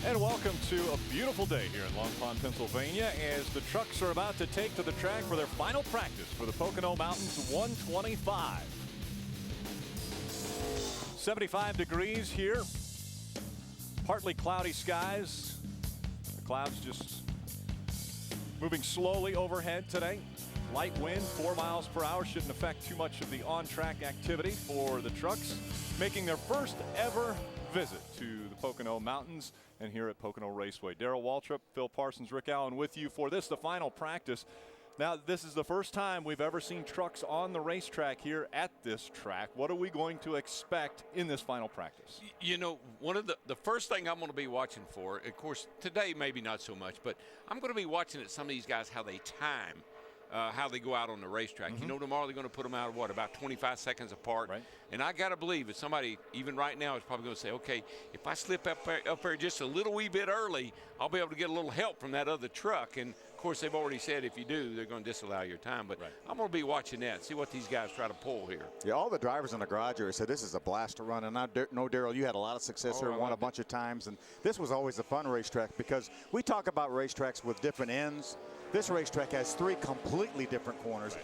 And welcome to a beautiful day here in Long Pond, Pennsylvania, as the trucks are about to take to the track for their final practice for the Pocono Mountains 125. 75 degrees here, partly cloudy skies. The clouds just moving slowly overhead today. Light wind, 4 miles per hour, shouldn't affect too much of the on-track activity for the trucks, making their first ever visit to the Pocono Mountains and here at Pocono Raceway. Darrell Waltrip, Phil Parsons, Rick Allen with you for this, the final practice. Now, this is the first time we've ever seen trucks on the racetrack here at this track. What are we going to expect in this final practice? You know, one of the first thing I'm going to be watching for, of course, today maybe not so much, but I'm going to be watching at some of these guys how they time. How they go out on the racetrack. You know, tomorrow they're going to put them out, what, about 25 seconds apart. Right. And I got to believe that somebody, even right now, is probably going to say, okay, if I slip up there just a little wee bit early, I'll be able to get a little help from that other truck. And, of course, they've already said if you do, they're going to disallow your time. But I'm going to be watching that, see what these guys try to pull here. Yeah, all the drivers in the garage area said this is a blast to run. And I know, Darrell, you had a lot of success here, won a bunch of times. And this was always a fun racetrack because we talk about racetracks with different ends. This racetrack has 3 completely different corners.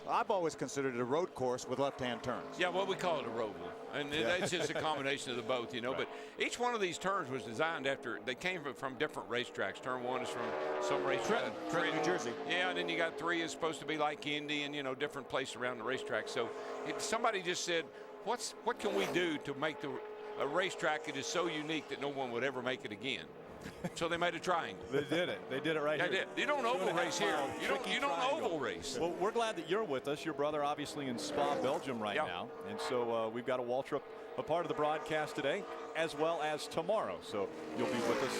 I've always considered it a road course with left-hand turns. Yeah, well, we call it a roval. And it's just a combination of the both, you know. But each one of these turns was designed after, they came from different racetracks. Turn 1 is from some racetrack. Trenton, New Jersey. Yeah, and then you got 3 is supposed to be like Indy and, you know, different places around the racetrack. So somebody just said, what can we do to make a racetrack that is so unique that no one would ever make it again? So they made a triangle. They did it. They did it right here. They did. You don't oval race here. You don't oval race. Well, we're glad that you're with us. Your brother obviously in Spa, Belgium right now. And so we've got a Waltrip, a part of the broadcast today, as well as tomorrow. So you'll be with us.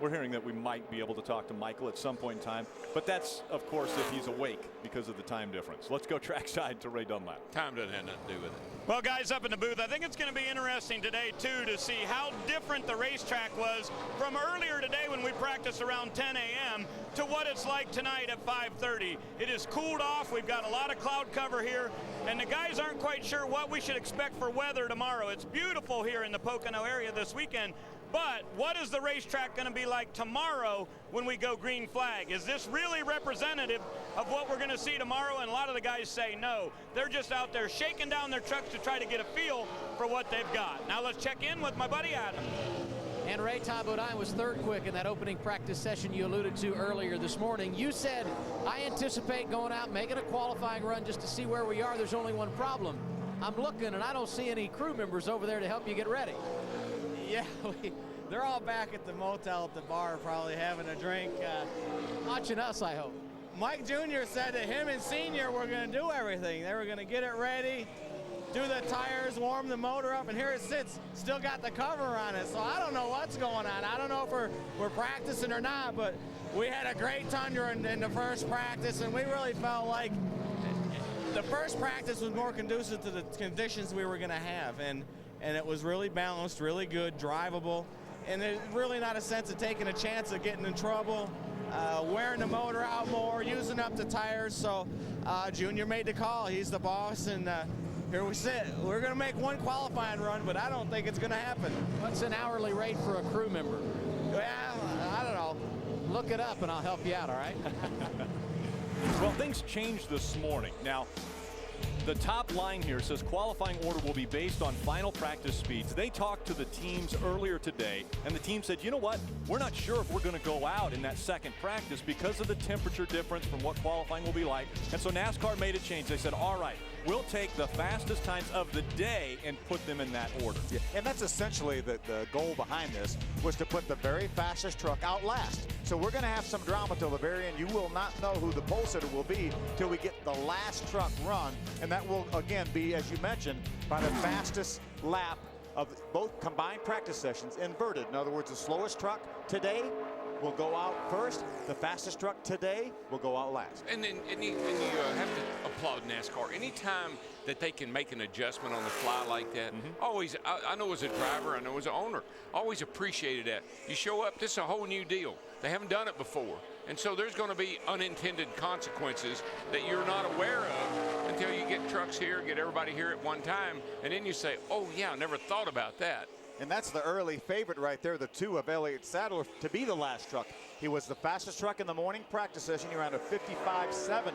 We're hearing that we might be able to talk to Michael at some point in time. But that's, of course, if he's awake because of the time difference. Let's go trackside to Ray Dunlap. Time doesn't have nothing to do with it. Well, guys, up in the booth, I think it's going to be interesting today, too, to see how different the racetrack was from earlier today when we practiced around 10 a.m. to what it's like tonight at 5:30. It is cooled off. We've got a lot of cloud cover here, and the guys aren't quite sure what we should expect for weather tomorrow. It's beautiful here in the Pocono area this weekend. But what is the racetrack going to be like tomorrow when we go green flag? Is this really representative of what we're going to see tomorrow? And a lot of the guys say no. They're just out there shaking down their trucks to try to get a feel for what they've got. Now let's check in with my buddy Adam. And Ray, Todd Bodine was third quick in that opening practice session you alluded to earlier this morning. You said, I anticipate going out, making a qualifying run just to see where we are. There's only one problem. I'm looking, and I don't see any crew members over there to help you get ready. Yeah, they're all back at the motel at the bar probably having a drink. Watching us, I hope. Mike Jr. said that him and Senior were going to do everything. They were going to get it ready, do the tires, warm the motor up, and here it sits, still got the cover on it. So I don't know what's going on. I don't know if we're practicing or not, but we had a great Tundra in the first practice, and we really felt like the first practice was more conducive to the conditions we were going to have. And it was really balanced, really good, drivable, and there's really not a sense of taking a chance of getting in trouble, wearing the motor out more, using up the tires. So Junior made the call. He's the boss, and here we sit. We're going to make one qualifying run, but I don't think it's going to happen. What's an hourly rate for a crew member? Well, I don't know. Look it up, and I'll help you out, all right? Well, things changed this morning. Now, the top line here says qualifying order will be based on final practice speeds. They talked to the teams earlier today, and the team said, you know what? We're not sure if we're going to go out in that second practice because of the temperature difference from what qualifying will be like. And so NASCAR made a change. They said, all right, we'll take the fastest times of the day and put them in that order. Yeah, and that's essentially the goal behind this, was to put the very fastest truck out last. So we're going to have some drama till the very end. You will not know who the pole sitter will be till we get the last truck run, and that will, again, be, as you mentioned, by the fastest lap of both combined practice sessions inverted. In other words, the slowest truck today will go out first. The fastest truck today will go out last. And you have to applaud NASCAR. Anytime that they can make an adjustment on the fly like that, always, I know as a driver, I know as an owner, always appreciated that. You show up, this is a whole new deal. They haven't done it before. And so there's going to be unintended consequences that you're not aware of until you get trucks here, get everybody here at one time, and then you say, oh, yeah, I never thought about that. And that's the early favorite right there, the 2 of Elliott Sadler, to be the last truck. He was the fastest truck in the morning practice session. He ran a 55.70.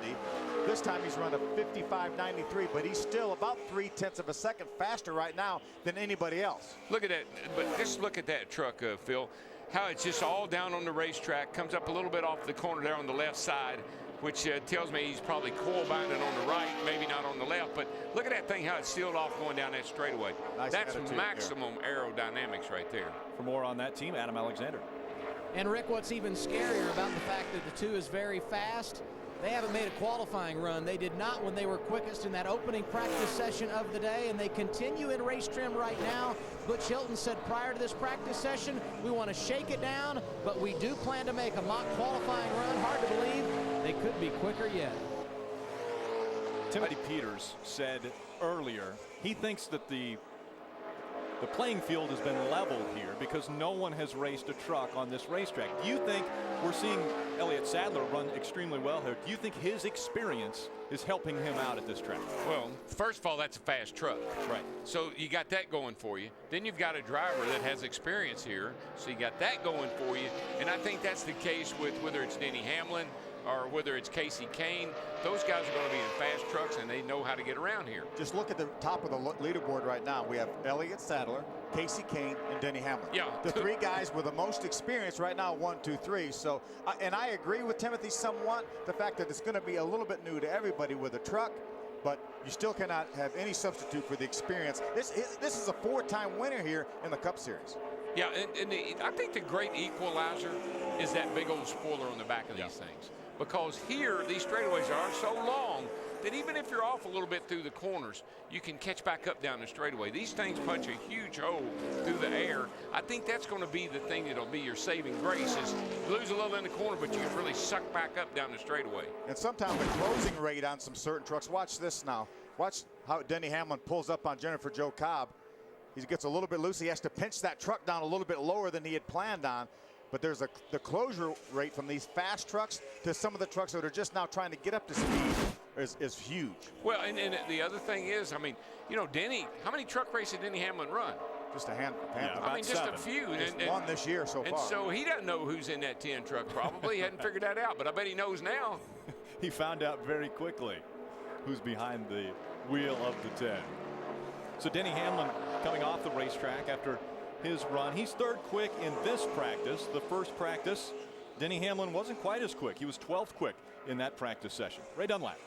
This time he's run a 55.93, but he's still about 0.3 of a second faster right now than anybody else. Look at that, but just look at that truck, Phil, how it's just all down on the racetrack, comes up a little bit off the corner there on the left side, which tells me he's probably coil binding on the right, maybe not on the left. But look at that thing, how it's sealed off going down that straightaway. Nice That's attitude maximum aerodynamics right there. For more on that team, Adam Alexander. And Rick, what's even scarier about the fact that the 2 is very fast, they haven't made a qualifying run. They did not when they were quickest in that opening practice session of the day, and they continue in race trim right now. Butch Hilton said prior to this practice session, we want to shake it down, but we do plan to make a mock qualifying run. Hard to believe they could be quicker yet. Timothy Peters said earlier he thinks that the playing field has been leveled here because no one has raced a truck on this racetrack. Do you think we're seeing Elliott Sadler run extremely well here? Do you think his experience is helping him out at this track? Well, first of all, that's a fast truck. Right. So you got that going for you. Then you've got a driver that has experience here. So you got that going for you. And I think that's the case with whether it's Denny Hamlin or whether it's Casey Kane. Those guys are going to be in fast trucks, and they know how to get around here. Just look at the top of the leaderboard right now. We have Elliott Sadler, Casey Kane, and Denny Hamlin. Yeah. The 3 guys with the most experience right now, 1, 2, 3. So, and I agree with Timothy somewhat, the fact that it's going to be a little bit new to everybody with a truck, but you still cannot have any substitute for the experience. This is a 4-time winner here in the Cup Series. Yeah, and I think the great equalizer is that big old spoiler on the back of these things. Because here, these straightaways are so long that even if you're off a little bit through the corners, you can catch back up down the straightaway. These things punch a huge hole through the air. I think that's going to be the thing that'll be your saving grace is you lose a little in the corner, but you can really suck back up down the straightaway. And sometimes the closing rate on some certain trucks, watch this now. Watch how Denny Hamlin pulls up on Jennifer Joe Cobb. He gets a little bit loose. He has to pinch that truck down a little bit lower than he had planned on. But there's the closure rate from these fast trucks to some of the trucks that are just now trying to get up to speed is huge. Well, and the other thing is, I mean, you know, Denny, how many truck races did Denny Hamlin run? Just a handful. I mean, just 7. A few. He's won this year so far. And so he doesn't know who's in that 10 truck probably. He hadn't figured that out, but I bet he knows now. He found out very quickly who's behind the wheel of the 10. So Denny Hamlin coming off the racetrack after his run. He's 3rd quick in this practice. The first practice, Denny Hamlin wasn't quite as quick. He was 12th quick in that practice session. Ray Dunlap.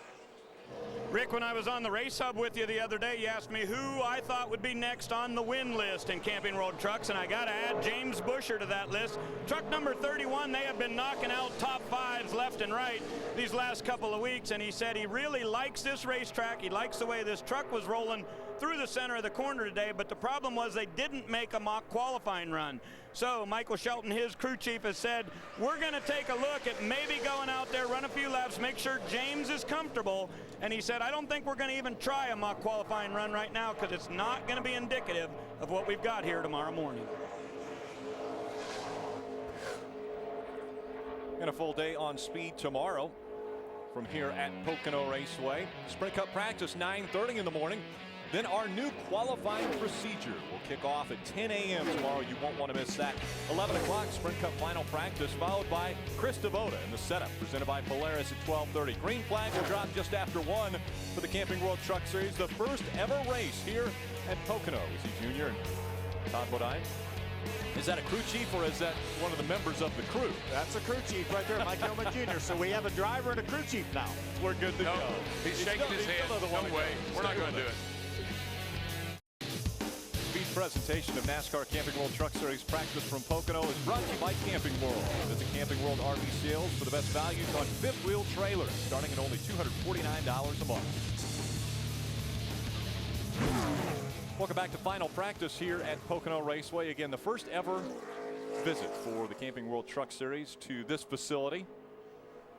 Rick, when I was on the race hub with you the other day, you asked me who I thought would be next on the win list in Camping World Trucks, and I got to add James Busher to that list. Truck number 31, they have been knocking out top 5s left and right these last couple of weeks, and he said he really likes this racetrack. He likes the way this truck was rolling through the center of the corner today, but the problem was they didn't make a mock qualifying run. So Michael Shelton, his crew chief, has said, we're going to take a look at maybe going out there, run a few laps, make sure James is comfortable. And he said, I don't think we're going to even try a mock qualifying run right now because it's not going to be indicative of what we've got here tomorrow morning. And a full day on speed tomorrow from here at Pocono Raceway. Sprint Cup practice 9:30 in the morning. Then our new qualifying procedure will kick off at 10 a.m. tomorrow. You won't want to miss that. 11 o'clock Sprint Cup final practice, followed by Chris Devoda in the setup, presented by Polaris at 12:30. Green flag will drop just after 1 for the Camping World Truck Series, the first ever race here at Pocono. We see Junior and Todd Bodine. Is that a crew chief or is that one of the members of the crew? That's a crew chief right there, Mike Hillman Jr. So we have a driver and a crew chief now. We're good to go. He's shaking his head. No way. We're not going to do it. Speed presentation of NASCAR Camping World Truck Series practice from Pocono is brought to you by Camping World. Visit Camping World RV Sales for the best values on fifth wheel trailers, starting at only $249 a month. Welcome back to final practice here at Pocono Raceway. Again, the first ever visit for the Camping World Truck Series to this facility.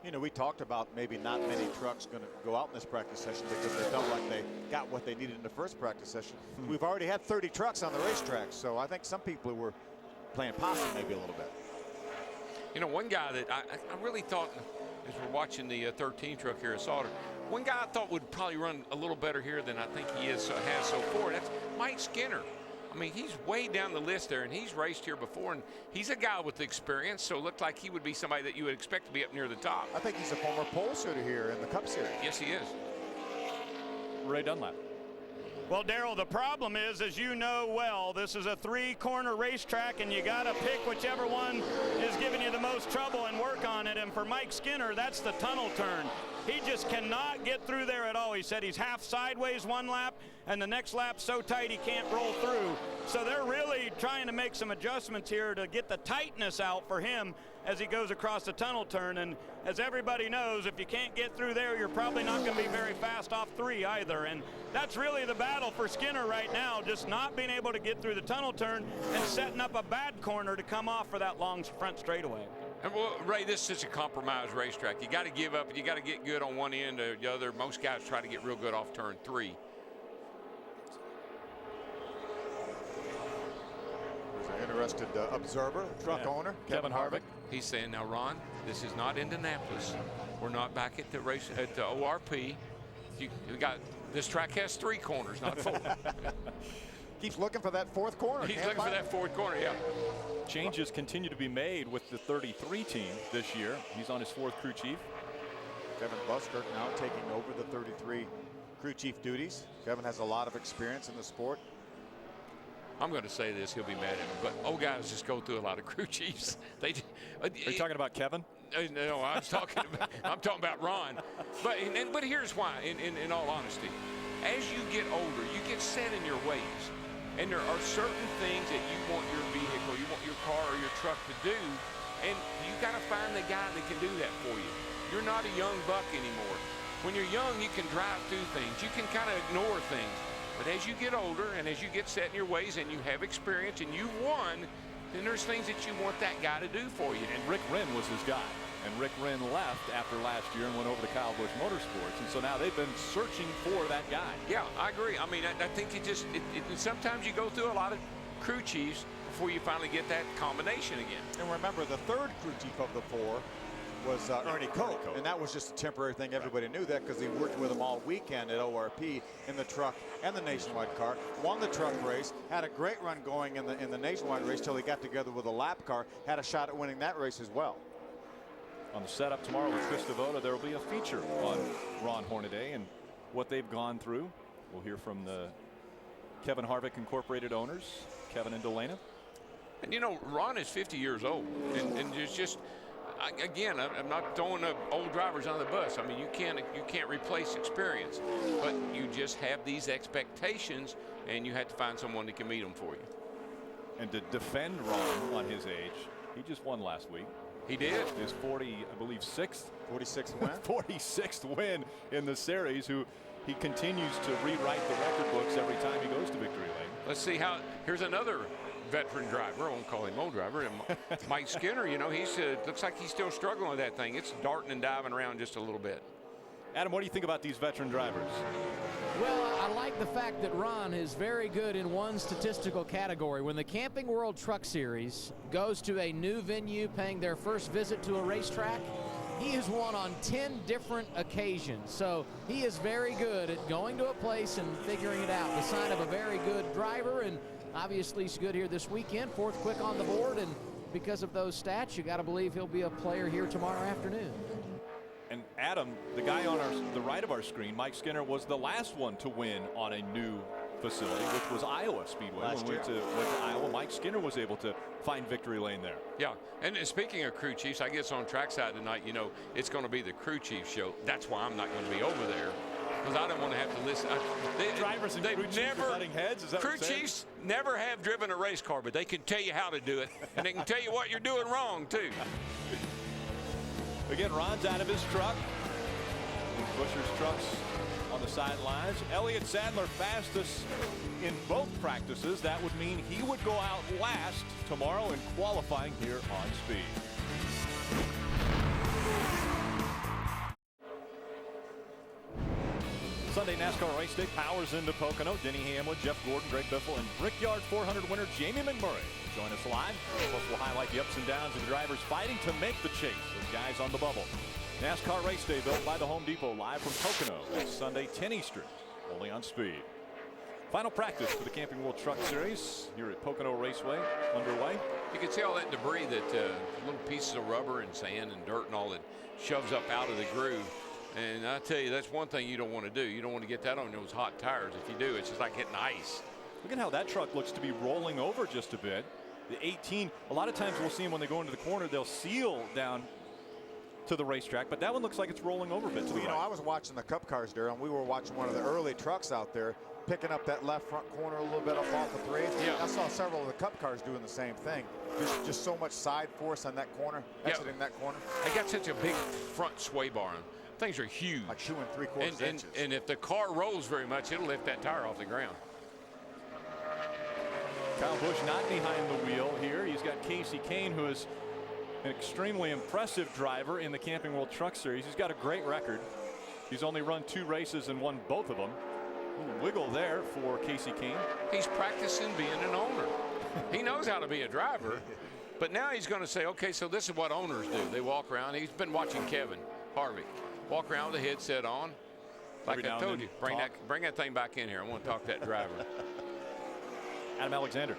You know, we talked about maybe not many trucks going to go out in this practice session because they felt like they got what they needed in the first practice session. We've already had 30 trucks on the racetrack, so I think some people were playing possum maybe a little bit. You know, one guy that I really thought, as we're watching the 13 truck here at Sauter, one guy I thought would probably run a little better here than I think he has so far. That's Mike Skinner. I mean, he's way down the list there, and he's raced here before, and he's a guy with experience, so it looked like he would be somebody that you would expect to be up near the top. I think he's a former pole sitter here in the Cup Series. Yes, he is. Ray Dunlap. Well, Darrell, the problem is, as you know well, this is a 3-corner racetrack, and you got to pick whichever one is giving you the most trouble and work on it. And for Mike Skinner, that's the tunnel turn. He just cannot get through there at all. He said he's half sideways one lap, and the next lap so tight he can't roll through. So they're really trying to make some adjustments here to get the tightness out for him as he goes across the tunnel turn. And as everybody knows, if you can't get through there, you're probably not going to be very fast off 3 either. And that's really the battle for Skinner right now, just not being able to get through the tunnel turn and setting up a bad corner to come off for that long front straightaway. And well, Ray, this is a compromised racetrack. You got to give up, and you got to get good on one end or the other. Most guys try to get real good off turn 3. There's an interested observer, truck owner, Kevin Harvick. He's saying, now, Ron, this is not Indianapolis. We're not back at the race at the ORP. This track has 3 corners, not 4. Keeps looking for that 4th corner. He's looking for that 4th corner, yeah. Changes continue to be made with the 33 team this year. He's on his 4th crew chief. Kevin Buskirk now taking over the 33 crew chief duties. Kevin has a lot of experience in the sport. I'm going to say this, he'll be mad at me, but old guys just go through a lot of crew chiefs. Are you talking about Kevin? No, I'm talking about Ron. But here's why, in all honesty. As you get older, you get set in your ways. And there are certain things that you want your vehicle, you want your car or your truck to do, and you got to find the guy that can do that for you. You're not a young buck anymore. When you're young, you can drive through things. You can kind of ignore things. But as you get older and as you get set in your ways and you have experience and you've won, then there's things that you want that guy to do for you. And Rick Wren was his guy. And Rick Wren left after last year and went over to Kyle Busch Motorsports. And so now they've been searching for that guy. Yeah, I agree. I mean, I think sometimes you go through a lot of crew chiefs before you finally get that combination again. And remember, the 3rd crew chief of the 4 was Ernie Cope. And that was just a temporary thing. Everybody knew that because he worked with him all weekend at ORP in the truck and the Nationwide car. Won the truck race, had a great run going in the Nationwide race till he got together with a lap car, had a shot at winning that race as well. On the setup tomorrow with Chris Devoto, there will be a feature on Ron Hornaday and what they've gone through. We'll hear from the Kevin Harvick Incorporated owners, Kevin and Delana. And you know, Ron is 50 years old, and there's just, again, I'm not throwing the old drivers on the bus. I mean, you can't replace experience, but you just have these expectations, and you have to find someone that can meet them for you. And to defend Ron on his age, he just won last week. He did. His 46th win. 46th win in the series. He continues to rewrite the record books every time he goes to victory lane. Let's see how. Here's another veteran driver. I won't call him old driver. Mike Skinner. You know, he's looks like he's still struggling with that thing. It's darting and diving around just a little bit. Adam, what do you think about these veteran drivers? Well, I like the fact that Ron is very good in one statistical category. When the Camping World Truck Series goes to a new venue, paying their first visit to a racetrack, he has won on 10 different occasions. So he is very good at going to a place and figuring it out. The sign of a very good driver, and obviously he's good here this weekend. 4th quick on the board, and because of those stats, you got to believe he'll be a player here tomorrow afternoon. And Adam, the guy on the right of our screen, Mike Skinner, was the last one to win on a new facility, which was Iowa Speedway. When we went to Iowa, Mike Skinner was able to find victory lane there. Yeah, and speaking of crew chiefs, I guess on trackside tonight, you know, it's going to be the crew chief show. That's why I'm not going to be over there, because I don't want to have to listen. Drivers and crew chiefs are butting heads? Is that crew chiefs never have driven a race car, but they can tell you how to do it, and they can tell you what you're doing wrong, too. Again, Ron's out of his truck. Buscher's trucks on the sidelines. Elliott Sadler fastest in both practices. That would mean he would go out last tomorrow in qualifying here on speed. Sunday NASCAR race day powers into Pocono. Denny Hamlin, Jeff Gordon, Greg Biffle, and Brickyard 400 winner Jamie McMurray will join us live. Plus, we'll highlight the ups and downs of the drivers fighting to make the chase. Those guys on the bubble. NASCAR race day built by the Home Depot live from Pocono. It's Sunday, 10 Eastern, only on Speed. Final practice for the Camping World Truck Series here at Pocono Raceway underway. You can see all that debris, that little pieces of rubber and sand and dirt and all that shoves up out of the groove. And I tell you, that's one thing you don't want to do. You don't want to get that on those hot tires. If you do, it's just like hitting ice. Look at how that truck looks to be rolling over just a bit. The 18, a lot of times we'll see them when they go into the corner, they'll seal down to the racetrack, but that one looks like it's rolling over a bit to the right. I was watching the Cup cars there, and we were watching one of the early trucks out there picking up that left front corner a little bit up off the 3. Yeah. I saw several of the Cup cars doing the same thing. Just so much side force on that corner, exiting that corner. They got such a big front sway bar on them. Things are huge. Like 2 3/4 inches. And if the car rolls very much, it'll lift that tire off the ground. Kyle Busch not behind the wheel here. He's got Casey Kane, who is an extremely impressive driver in the Camping World Truck Series. He's got a great record. He's only run 2 races and won both of them. Ooh, wiggle there for Casey Kane. He's practicing being an owner. He knows how to be a driver, but now he's going to say, okay, so this is what owners do. They walk around. He's been watching Kevin Harvick walk around with the headset on. Like I told you, bring that thing back in here. I want to talk to that driver. Adam Alexander.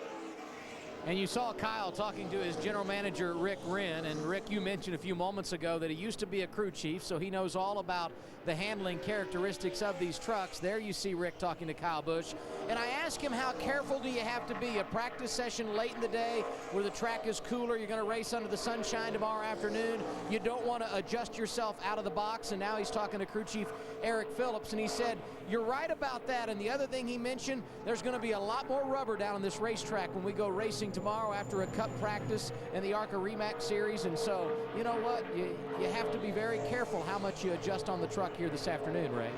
And you saw Kyle talking to his general manager, Rick Wren. And Rick, you mentioned a few moments ago that he used to be a crew chief, so he knows all about the handling characteristics of these trucks. There you see Rick talking to Kyle Busch. And I asked him, how careful do you have to be? A practice session late in the day where the track is cooler, you're going to race under the sunshine tomorrow afternoon. You don't want to adjust yourself out of the box. And now he's talking to crew chief Eric Phillips, and he said, you're right about that. And the other thing he mentioned, there's going to be a lot more rubber down on this racetrack when we go racing tomorrow after a Cup practice and the ARCA REMAX series. And so, you know what? You have to be very careful how much you adjust on the truck here this afternoon, Ray.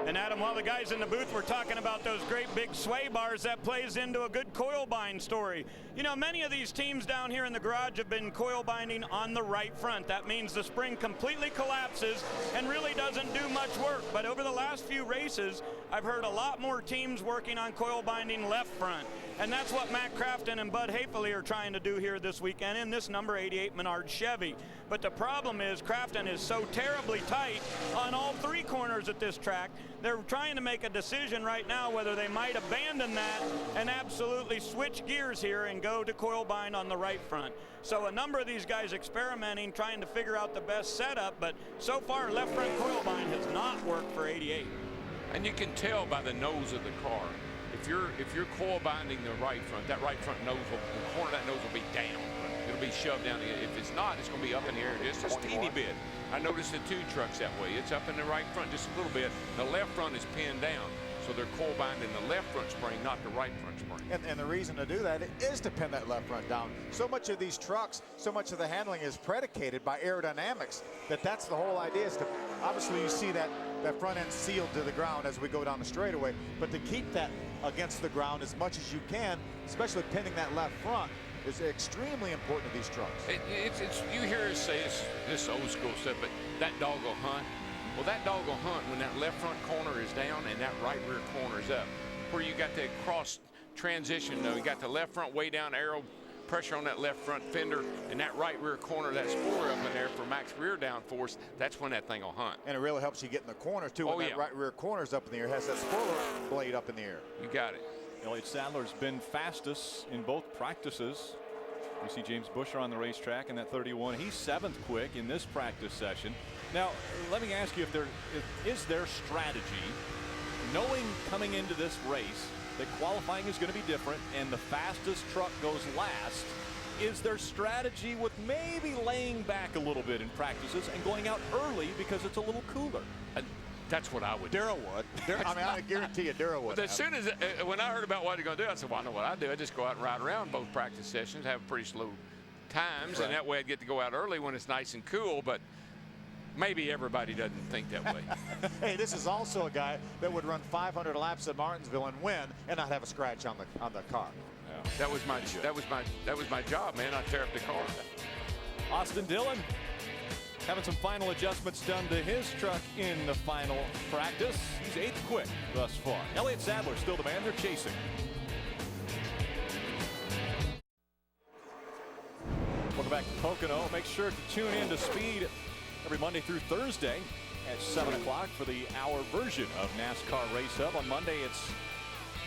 And Adam, while the guys in the booth were talking about those great big sway bars, that plays into a good coil bind story. You know, many of these teams down here in the garage have been coil binding on the right front. That means the spring completely collapses and really doesn't do much work. But over the last few races, I've heard a lot more teams working on coil binding left front. And that's what Matt Crafton and Bud Hafele are trying to do here this weekend in this number 88 Menard Chevy. But the problem is Crafton is so terribly tight on all 3 corners at this track. They're trying to make a decision right now whether they might abandon that and absolutely switch gears here and go to coil bind on the right front. So a number of these guys experimenting, trying to figure out the best setup, but so far left front coil bind has not worked for 88. And you can tell by the nose of the car. If you're coil binding the right front, that right front nose the corner of that nose will be down. It'll be shoved down. If it's not, it's going to be up in the air just a teeny bit. I noticed the 2 trucks that way. It's up in the right front just a little bit. The left front is pinned down. So they're coil binding the left front spring, not the right front spring. And the reason to do that is to pin that left front down. So much of these trucks, so much of the handling is predicated by aerodynamics, that's the whole idea. Is to, obviously you see that front end sealed to the ground as we go down the straightaway, but to keep that against the ground as much as you can, especially pinning that left front, is extremely important to these trucks. You hear us say this old school stuff, but that dog will hunt. Well, that dog will hunt when that left front corner is down and that right rear corner is up. Where you got that cross transition, though, you got the left front way down, aero pressure on that left front fender, and that right rear corner, that spoiler up in there for max rear downforce, that's when that thing will hunt. And it really helps you get in the corner, too, when that right rear corner's up in the air, has that spoiler blade up in the air. You got it. Elliott Sadler's been fastest in both practices. We see James Buescher on the racetrack in that 31. He's 7th quick in this practice session. Now, let me ask you, is there strategy, knowing coming into this race that qualifying is going to be different and the fastest truck goes last, is there strategy with maybe laying back a little bit in practices and going out early because it's a little cooler? That's what I would do. Darrell would. I guarantee you Darrell would. As soon as, when I heard about what you're going to do, I said, well, I know what I do. I just go out and ride around both practice sessions, have pretty slow times, and that way I'd get to go out early when it's nice and cool, but maybe everybody doesn't think that way. Hey, this is also a guy that would run 500 laps at Martinsville and win and not have a scratch on the car. Yeah. That was my job, man. I tear up the car. Austin Dillon having some final adjustments done to his truck in the final practice. He's 8th quick thus far. Elliott Sadler still the man they're chasing. Welcome back to Pocono. Make sure to tune in to Speed every Monday through Thursday at 7 o'clock for the hour version of NASCAR Race Hub. On Monday, it's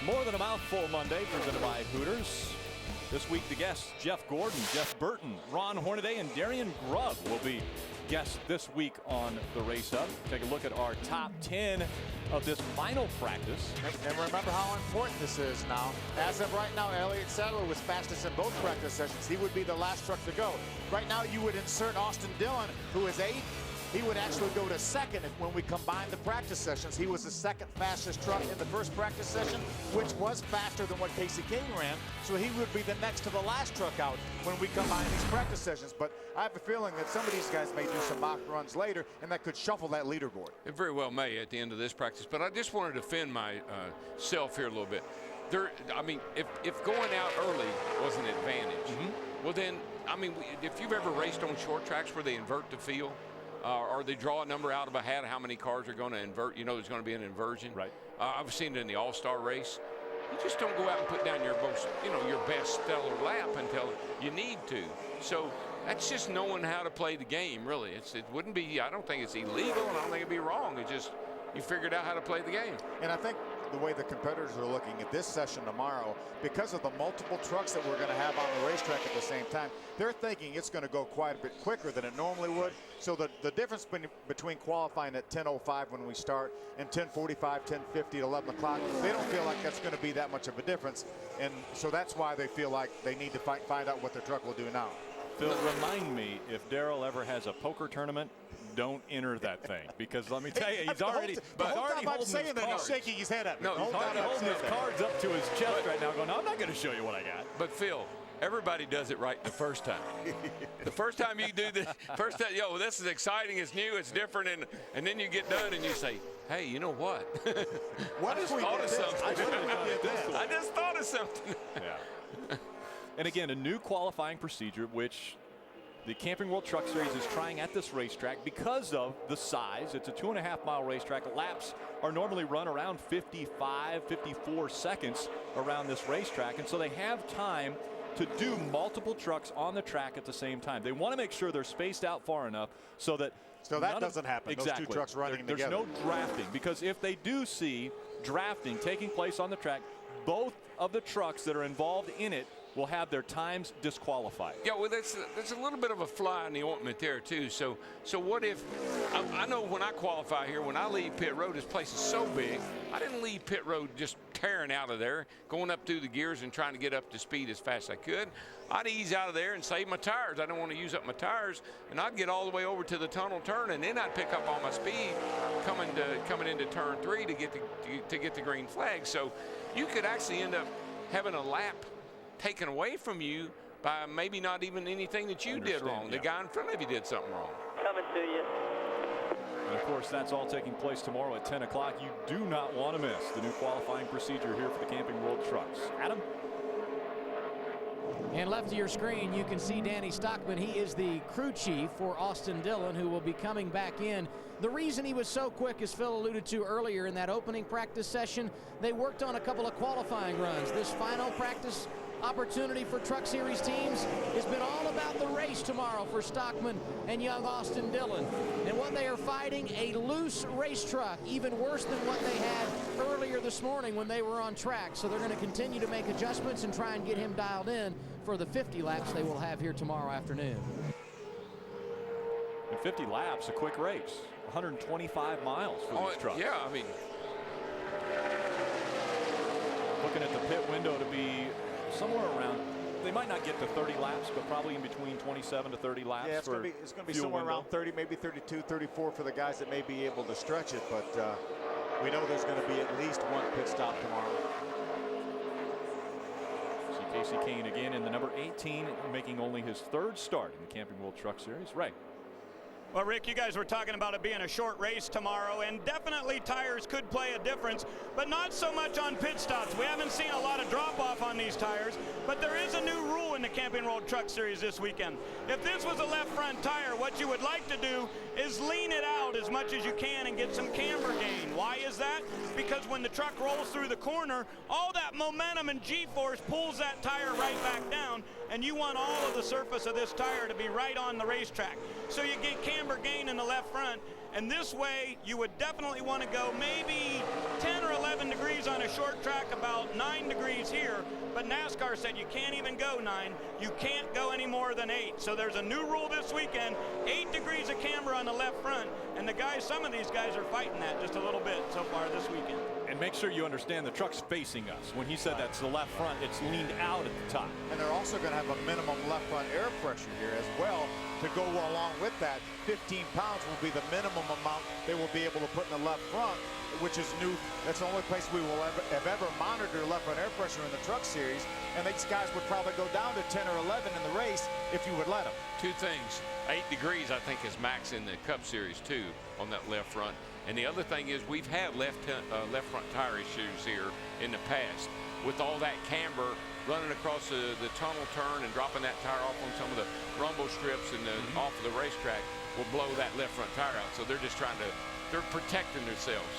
More Than a Mouthful Monday, presented by Hooters. This week, the guests, Jeff Gordon, Jeff Burton, Ron Hornaday, and Darian Grubb will be guests this week on the Race Hub. Take a look at our top 10 of this final practice. And remember how important this is now. As of right now, Elliott Sadler was fastest in both practice sessions. He would be the last truck to go. Right now, you would insert Austin Dillon, who is 8th. He would actually go to 2nd when we combine the practice sessions. He was the 2nd fastest truck in the first practice session, which was faster than what Casey King ran. So he would be the next to the last truck out when we combine these practice sessions. But I have a feeling that some of these guys may do some mock runs later, and that could shuffle that leaderboard. It very well may at the end of this practice. But I just wanted to defend myself here a little bit. I mean, if going out early was an advantage, well then, I mean, if you've ever raced on short tracks where they invert the field, or they draw a number out of a hat, how many cars are going to invert. You know there's going to be an inversion. Right. I've seen it in the All-Star race. You just don't go out and put down your most, your best stellar lap until you need to. So that's just knowing how to play the game, really. It wouldn't be, I don't think it's illegal, and I don't think it'd be wrong. It's just you figured out how to play the game. And I think the way the competitors are looking at this session tomorrow, because of the multiple trucks that we're going to have on the racetrack at the same time, they're thinking it's going to go quite a bit quicker than it normally would. So the difference between qualifying at 10:05 when we start and 10:45, 10:50, 11 o'clock, they don't feel like that's going to be that much of a difference. And so that's why they feel like they need to find out what their truck will do now. Phil, remind me, if Darrell ever has a poker tournament, don't enter that thing, because let me tell you, he's already holding he's shaking his head at me. No, he's already holding his cards up to his chest right now, going, I'm not going to show you what I got. But Phil, everybody does it right the first time. The first time you do the first time, this is exciting, it's new, it's different, and then you get done and you say, hey, you know what? What if we thought did of this? something. I just thought of something. Yeah. And again, a new qualifying procedure, which the Camping World Truck Series is trying at this racetrack because of the size. It's a 2.5-mile racetrack. Laps are normally run around 55, 54 seconds around this racetrack, and so they have time to do multiple trucks on the track at the same time. They want to make sure they're spaced out far enough so that doesn't happen. Exactly. Those two trucks running together. There's no drafting, because if they do see drafting taking place on the track, both of the trucks that are involved in it will have their times disqualified. Yeah, well, there's a little bit of a fly in the ointment there too. So what if I know when I qualify here, when I leave pit road, this place is so big, I didn't leave pit road just tearing out of there, going up through the gears and trying to get up to speed as fast as I could. I'd ease out of there and save my tires. I don't want to use up my tires, and I'd get all the way over to the tunnel turn, and then I'd pick up all my speed coming into turn 3 to get the green flag. So you could actually end up having a lap taken away from you by maybe not even anything that you did wrong. The guy in front of you did something wrong. Coming to you. And of course, that's all taking place tomorrow at 10 o'clock. You do not want to miss the new qualifying procedure here for the Camping World Trucks. Adam? And left of your screen, you can see Danny Stockman. He is the crew chief for Austin Dillon, who will be coming back in. The reason he was so quick, as Phil alluded to earlier in that opening practice session, they worked on a couple of qualifying runs. This final practice opportunity for Truck Series teams has been all about the race tomorrow for Stockman and young Austin Dillon. And what they are fighting, a loose race truck, even worse than what they had earlier this morning when they were on track. So they're going to continue to make adjustments and try and get him dialed in for the 50 laps they will have here tomorrow afternoon. And 50 laps, a quick race. 125 miles for these trucks. Yeah, I mean, looking at the pit window to be somewhere around, they might not get to 30 laps, but probably in between 27 to 30 laps. Yeah, it's going to be somewhere around 30, maybe 32, 34 for the guys that may be able to stretch it, but we know there's going to be at least one pit stop tomorrow. See Casey Kane again in the number 18, making only his 3rd start in the Camping World Truck Series. Ray. Well, Rick, you guys were talking about it being a short race tomorrow, and definitely tires could play a difference, but not so much on pit stops. We haven't seen a lot of drop-off on these tires, but there is a new rule in the Camping World Truck Series this weekend. If this was a left front tire, what you would like to do is lean it out as much as you can and get some camber gain. Why is that? Because when the truck rolls through the corner, all that momentum and G-force pulls that tire right back down, and you want all of the surface of this tire to be right on the racetrack. So you get camber gain in the left front, and this way you would definitely want to go maybe 10 or 11 7 degrees on a short track, about 9 degrees here, but NASCAR said you can't even go 9. You can't go any more than 8. So there's a new rule this weekend, 8 degrees of camber on the left front, and the guys, some of these guys are fighting that just a little bit so far this weekend. And make sure you understand the truck's facing us. When he said that's the left front, it's leaned out at the top. And they're also going to have a minimum left front air pressure here as well to go along with that. 15 pounds will be the minimum amount they will be able to put in the left front, which is new. That's the only place we will have ever monitored left front air pressure in the truck series. And these guys would probably go down to 10 or 11 in the race if you would let them. 2 things. 8 degrees, I think, is max in the Cup Series, too, on that left front. And the other thing is we've had left front tire issues here in the past. With all that camber running across the tunnel turn and dropping that tire off on some of the rumble strips and off of the racetrack will blow that left front tire out. So they're just they're protecting themselves.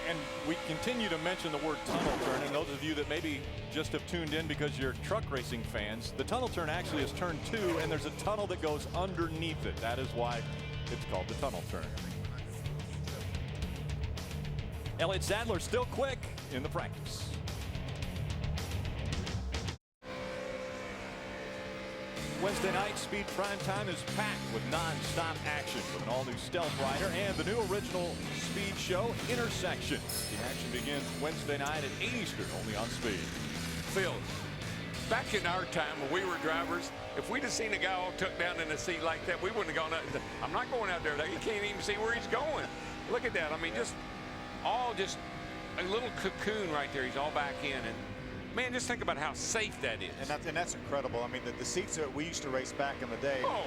And we continue to mention the word tunnel turn, and those of you that maybe just have tuned in because you're truck racing fans, the tunnel turn actually is turn 2, and there's a tunnel that goes underneath it. That is why it's called the tunnel turn. Elliott Sadler still quick in the practice. Wednesday night speed prime time is packed with non-stop action with an all-new Stealth Rider and the new original speed show Intersection. The action begins Wednesday night at 8 Eastern, only on Speed. Phil, back in our time when we were drivers, if we'd have seen a guy all tucked down in a seat like that, we wouldn't have gone out. I'm not going out there. You can't even see where he's going. Look at that. I mean, just a little cocoon right there. He's all back in, and man, just think about how safe that is. And that's incredible. I mean, the seats that we used to race back in the day. Oh.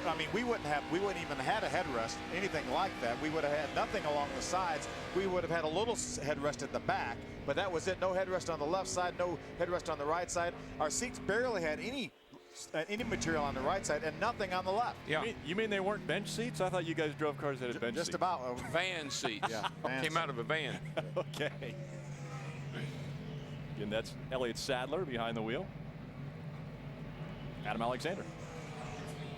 I mean, we wouldn't even had a headrest, anything like that. We would have had nothing along the sides. We would have had a little headrest at the back, but that was it. No headrest on the left side, no headrest on the right side. Our seats barely had any material on the right side and nothing on the left. Yeah. You mean they weren't bench seats? I thought you guys drove cars that had bench seats. Just about. Van seats. Yeah, came out of a van. Okay. And that's Elliott Sadler behind the wheel. Adam Alexander.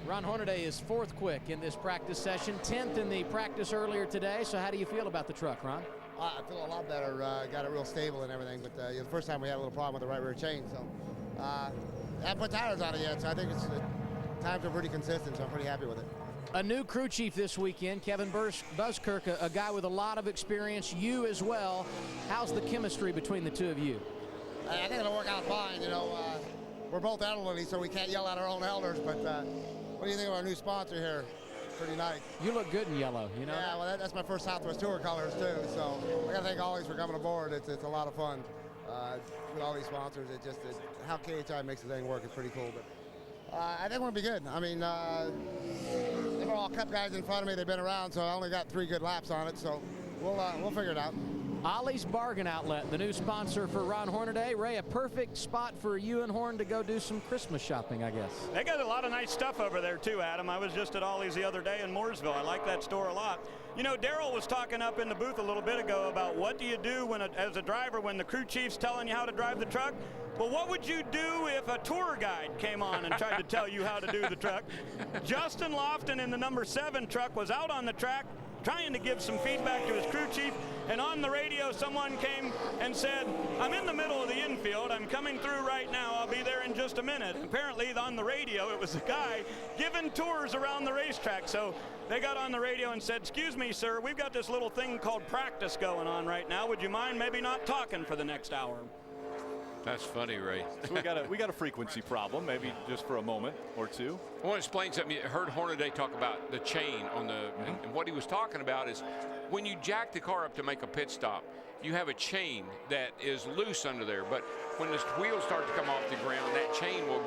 Ron Hornaday is 4th quick in this practice session, 10th in the practice earlier today. So how do you feel about the truck, Ron? I feel a lot better. Got it real stable and everything. But the first time we had a little problem with the right rear chain. So I haven't put tires on it yet. So I think times are pretty consistent. So I'm pretty happy with it. A new crew chief this weekend, Kevin Buskirk, a guy with a lot of experience. You as well. How's the chemistry between the two of you? I think it'll work out fine. You know, we're both elderly, so we can't yell at our own elders. But what do you think of our new sponsor here? Pretty nice. You look good in yellow, you know? Yeah, well, that's my first Southwest Tour colors, too. So I got to thank Ollie's for coming aboard. It's a lot of fun with all these sponsors. How KHI makes the thing work is pretty cool. But I think we're going to be good. I mean, they were all Cup guys in front of me. They've been around, so I only got 3 good laps on it. So we'll figure it out. Ollie's Bargain Outlet, the new sponsor for Ron Hornaday. Ray, a perfect spot for you and Horn to go do some Christmas shopping, I guess. They got a lot of nice stuff over there too, Adam. I was just at Ollie's the other day in Mooresville. I like that store a lot. You know, Darrell was talking up in the booth a little bit ago about what do you do as a driver when the crew chief's telling you how to drive the truck. Well, what would you do if a tour guide came on and tried to tell you how to do the truck? Justin Lofton in the number 7 truck was out on the track trying to give some feedback to his crew chief, and on the radio someone came and said, I'm in the middle of the infield, I'm coming through right now, I'll be there in just a minute. And apparently on the radio it was a guy giving tours around the racetrack, so they got on the radio and said, excuse me sir, we've got this little thing called practice going on right now, would you mind maybe not talking for the next hour? That's funny, Ray. So we got a frequency problem, maybe just for a moment or two. I want to explain something. You heard Hornaday talk about the chain on the, and what he was talking about is when you jack the car up to make a pit stop, you have a chain that is loose under there. But when the wheels start to come off the ground, that chain will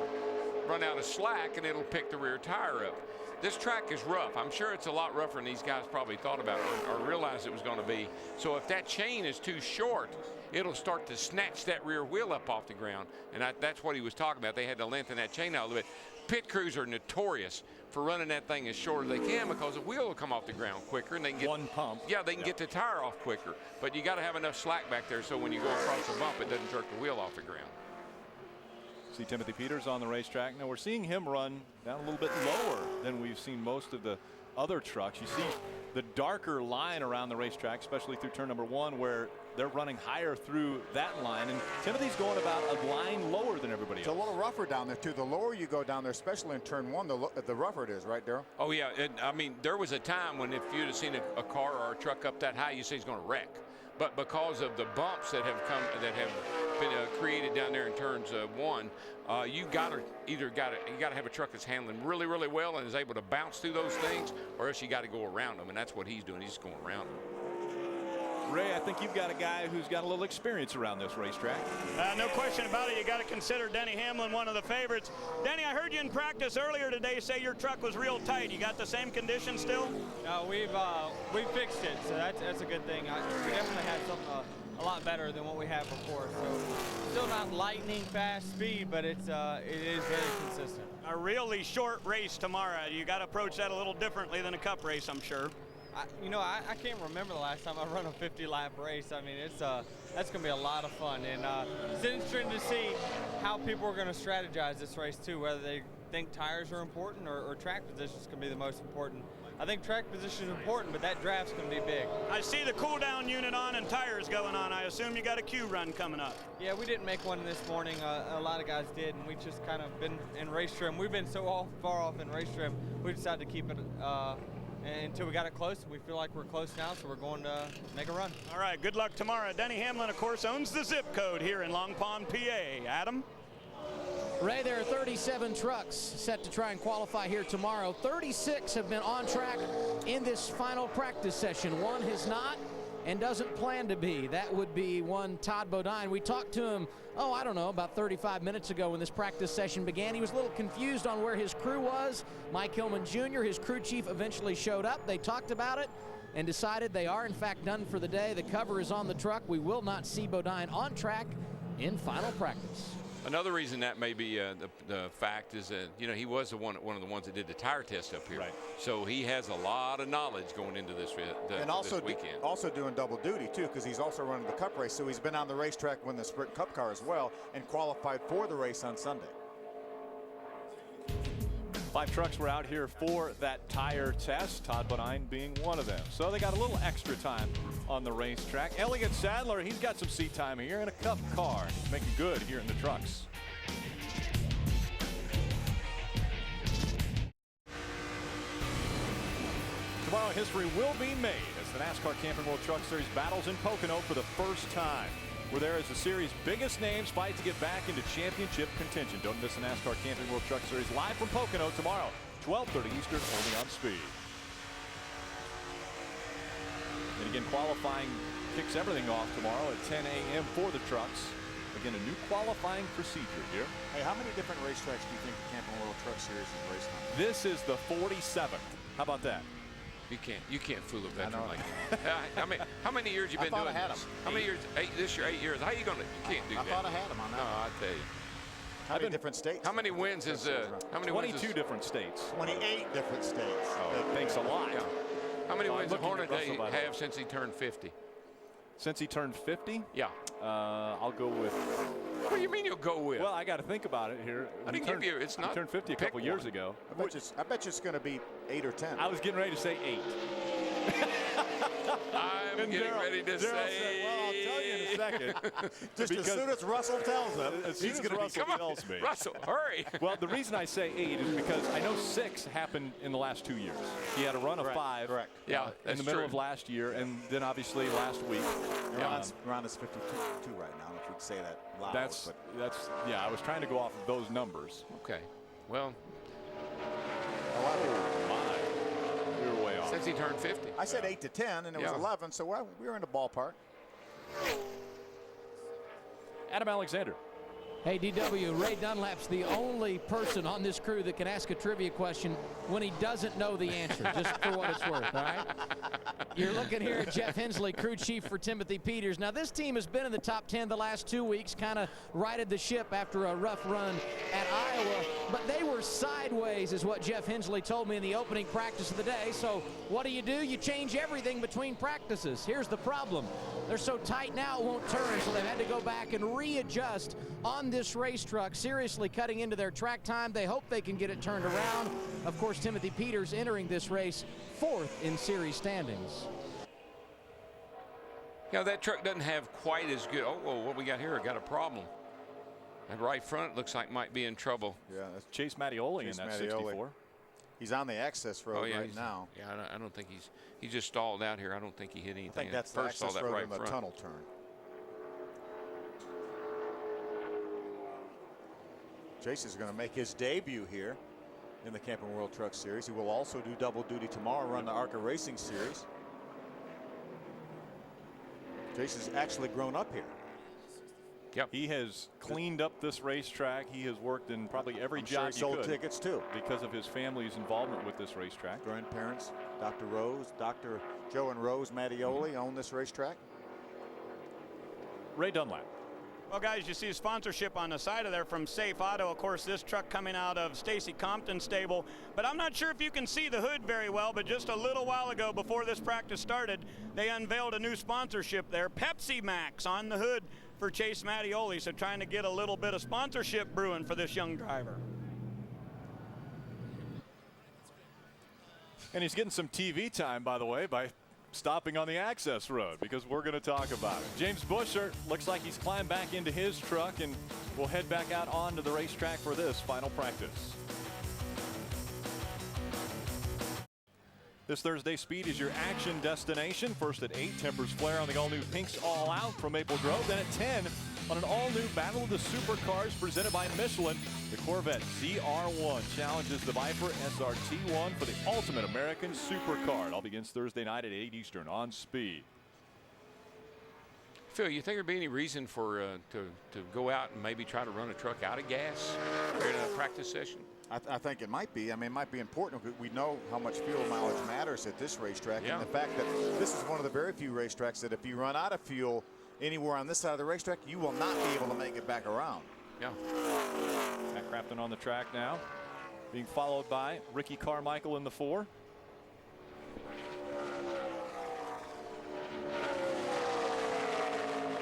run out of slack and it'll pick the rear tire up. This track is rough. I'm sure it's a lot rougher than these guys probably thought about it or realized it was going to be. So if that chain is too short, it'll start to snatch that rear wheel up off the ground. And that's what he was talking about. They had to lengthen that chain out a little bit. Pit crews are notorious for running that thing as short as they can because the wheel will come off the ground quicker and they can get one pump. Yeah, they can get the tire off quicker. But you got to have enough slack back there so when you go across the bump, it doesn't jerk the wheel off the ground. See Timothy Peters on the racetrack. Now we're seeing him run down a little bit lower than we've seen most of the other trucks. You see the darker line around the racetrack, especially through turn number 1, where they're running higher through that line, and Timothy's going about a line lower than everybody else. It's a little rougher down there too. The lower you go down there, especially in turn 1, the rougher it is, right, Darrell? Oh yeah, and I mean there was a time when if you'd have seen a car or a truck up that high, you say he's going to wreck. But because of the bumps that have been created down there in turns 1, you got to have a truck that's handling really, really well and is able to bounce through those things, or else you got to go around them, and that's what he's doing. He's just going around them. Ray, I think you've got a guy who's got a little experience around this racetrack. No question about it. You got to consider Denny Hamlin one of the favorites. Denny, I heard you in practice earlier today say your truck was real tight. You got the same condition still? No, we've fixed it, so that's a good thing. We definitely had something a lot better than what we had before. So still not lightning fast speed, but it is very consistent. A really short race tomorrow. You got to approach that a little differently than a cup race, I'm sure. I can't remember the last time I run a 50-lap race. I mean, that's going to be a lot of fun, and it's interesting to see how people are going to strategize this race too. Whether they think tires are important or track positions can be the most important. I think track position is important, but that draft's going to be big. I see the cool down unit on and tires going on. I assume you got a Q run coming up. Yeah, we didn't make one this morning. A lot of guys did, and we just kind of been in race trim. We've been so far off in race trim, we decided to keep it until we got it close. We feel like we're close now, so we're going to make a run. All right, good luck tomorrow. Denny Hamlin, of course, owns the zip code here in Long Pond, PA. Adam? Ray, there are 37 trucks set to try and qualify here tomorrow. 36 have been on track in this final practice session. One has not and doesn't plan to be. That would be one Todd Bodine. We talked to him, I don't know, about 35 minutes ago when this practice session began. He was a little confused on where his crew was. Mike Hillman Jr., his crew chief, eventually showed up. They talked about it and decided they are, in fact, done for the day. The cover is on the truck. We will not see Bodine on track in final practice. Another reason that may be the fact is that, he was one of the ones that did the tire test up here. Right. So he has a lot of knowledge going into this this weekend. Also doing double duty, too, because he's also running the Cup race. So he's been on the racetrack when the Sprint Cup car as well and qualified for the race on Sunday. 5 trucks were out here for that tire test, Todd Bodine being one of them. So they got a little extra time on the racetrack. Elliott Sadler, he's got some seat time here in a Cup car. He's making good here in the trucks. Tomorrow history will be made as the NASCAR Camping World Truck Series battles in Pocono for the first time. We're there as the series' biggest names fight to get back into championship contention. Don't miss the NASCAR Camping World Truck Series live from Pocono tomorrow, 12:30 Eastern, only on Speed. And again, qualifying kicks everything off tomorrow at 10 a.m. for the trucks. Again, a new qualifying procedure here. Hey, how many different racetracks do you think the Camping World Truck Series is racing on? This is the 47th. How about that? You can't fool a veteran like that. How many years you been doing this? How many years? 8 years. How you gonna? You can't do that. I thought I had him on that. No, I tell you. How many different states? How many wins is? How many 22 different states. 28 different states. Thanks a lot. Yeah. How many wins did Hornaday have since he turned 50? Since he turned 50? Yeah. I'll go with. What do you mean you'll go with? Well, I got to think about it here. I didn't give you. It's not. He turned 50 a couple years ago. I bet you it's going to be 8 or 10. I was getting ready to say 8. I'm getting ready to say. Said, well, I'll tell you in a second. Just as soon as Russell tells him, he's going to Russell tells me. Russell, hurry. Well, the reason I say 8 is because I know 6 happened in the last 2 years. He had a run of 5. Correct. Yeah, in the middle of last year, and then obviously last week. Ron is 52 right now. If you'd say that loud. That's yeah. I was trying to go off of those numbers. Okay. Well. We were way off. Since he turned 50. I said 8 to 10, and it was 11, so we were in the ballpark. Adam Alexander. Hey, DW, Ray Dunlap's the only person on this crew that can ask a trivia question when he doesn't know the answer, just for what it's worth, all right? You're looking here at Jeff Hensley, crew chief for Timothy Peters. Now, this team has been in the top 10 the last 2 weeks, kind of righted the ship after a rough run at Iowa, but they were sideways, is what Jeff Hensley told me in the opening practice of the day. So what do? You change everything between practices. Here's the problem. They're so tight now it won't turn, so they've had to go back and readjust on this race truck, seriously cutting into their track time. They hope they can get it turned around. Of course, Timothy Peters entering this race 4th in series standings. Yeah, that truck doesn't have quite as good. Oh, whoa, what we got here? Got a problem. That right front looks like might be in trouble. Yeah, that's Chase Mattioli in that 64. He's on the access road right now. Yeah, I don't think he just stalled out here. I don't think he hit anything. I think that's the access road right in the tunnel turn. Chase is going to make his debut here in the Camping World Truck Series. He will also do double duty tomorrow, run the ARCA Racing Series. Chase has actually grown up here. Yep. He has cleaned up this racetrack. He has worked in probably every job he sold could tickets too because of his family's involvement with this racetrack. Grandparents, Dr. Rose, Dr. Joe and Rose Mattioli own this racetrack. Ray Dunlap. Well, guys, you see a sponsorship on the side of there from Safe Auto. Of course, this truck coming out of Stacy Compton's stable. But I'm not sure if you can see the hood very well, but just a little while ago, before this practice started, they unveiled a new sponsorship there, Pepsi Max on the hood for Chase Mattioli. So trying to get a little bit of sponsorship brewing for this young driver. And he's getting some TV time, by the way, by stopping on the access road, because we're going to talk about it. James Buescher looks like he's climbed back into his truck, and we'll head back out onto the racetrack for this final practice. This Thursday, Speed is your action destination. First at 8, Tempers Flare on the all-new Pinks All Out from Maple Grove. Then at 10, on an all-new Battle of the Supercars presented by Michelin, the Corvette ZR1 challenges the Viper SRT1 for the ultimate American supercar. It all begins Thursday night at 8 Eastern on Speed. Phil, you think there'd be any reason for to go out and maybe try to run a truck out of gas during a practice session? I think it might be. I mean, it might be important. We know how much fuel mileage matters at this racetrack, Yeah. and the fact that this is one of the very few racetracks that if you run out of fuel anywhere on this side of the racetrack, you will not be able to make it back around. Yeah. Matt Crafton on the track now, being followed by Ricky Carmichael in the 4.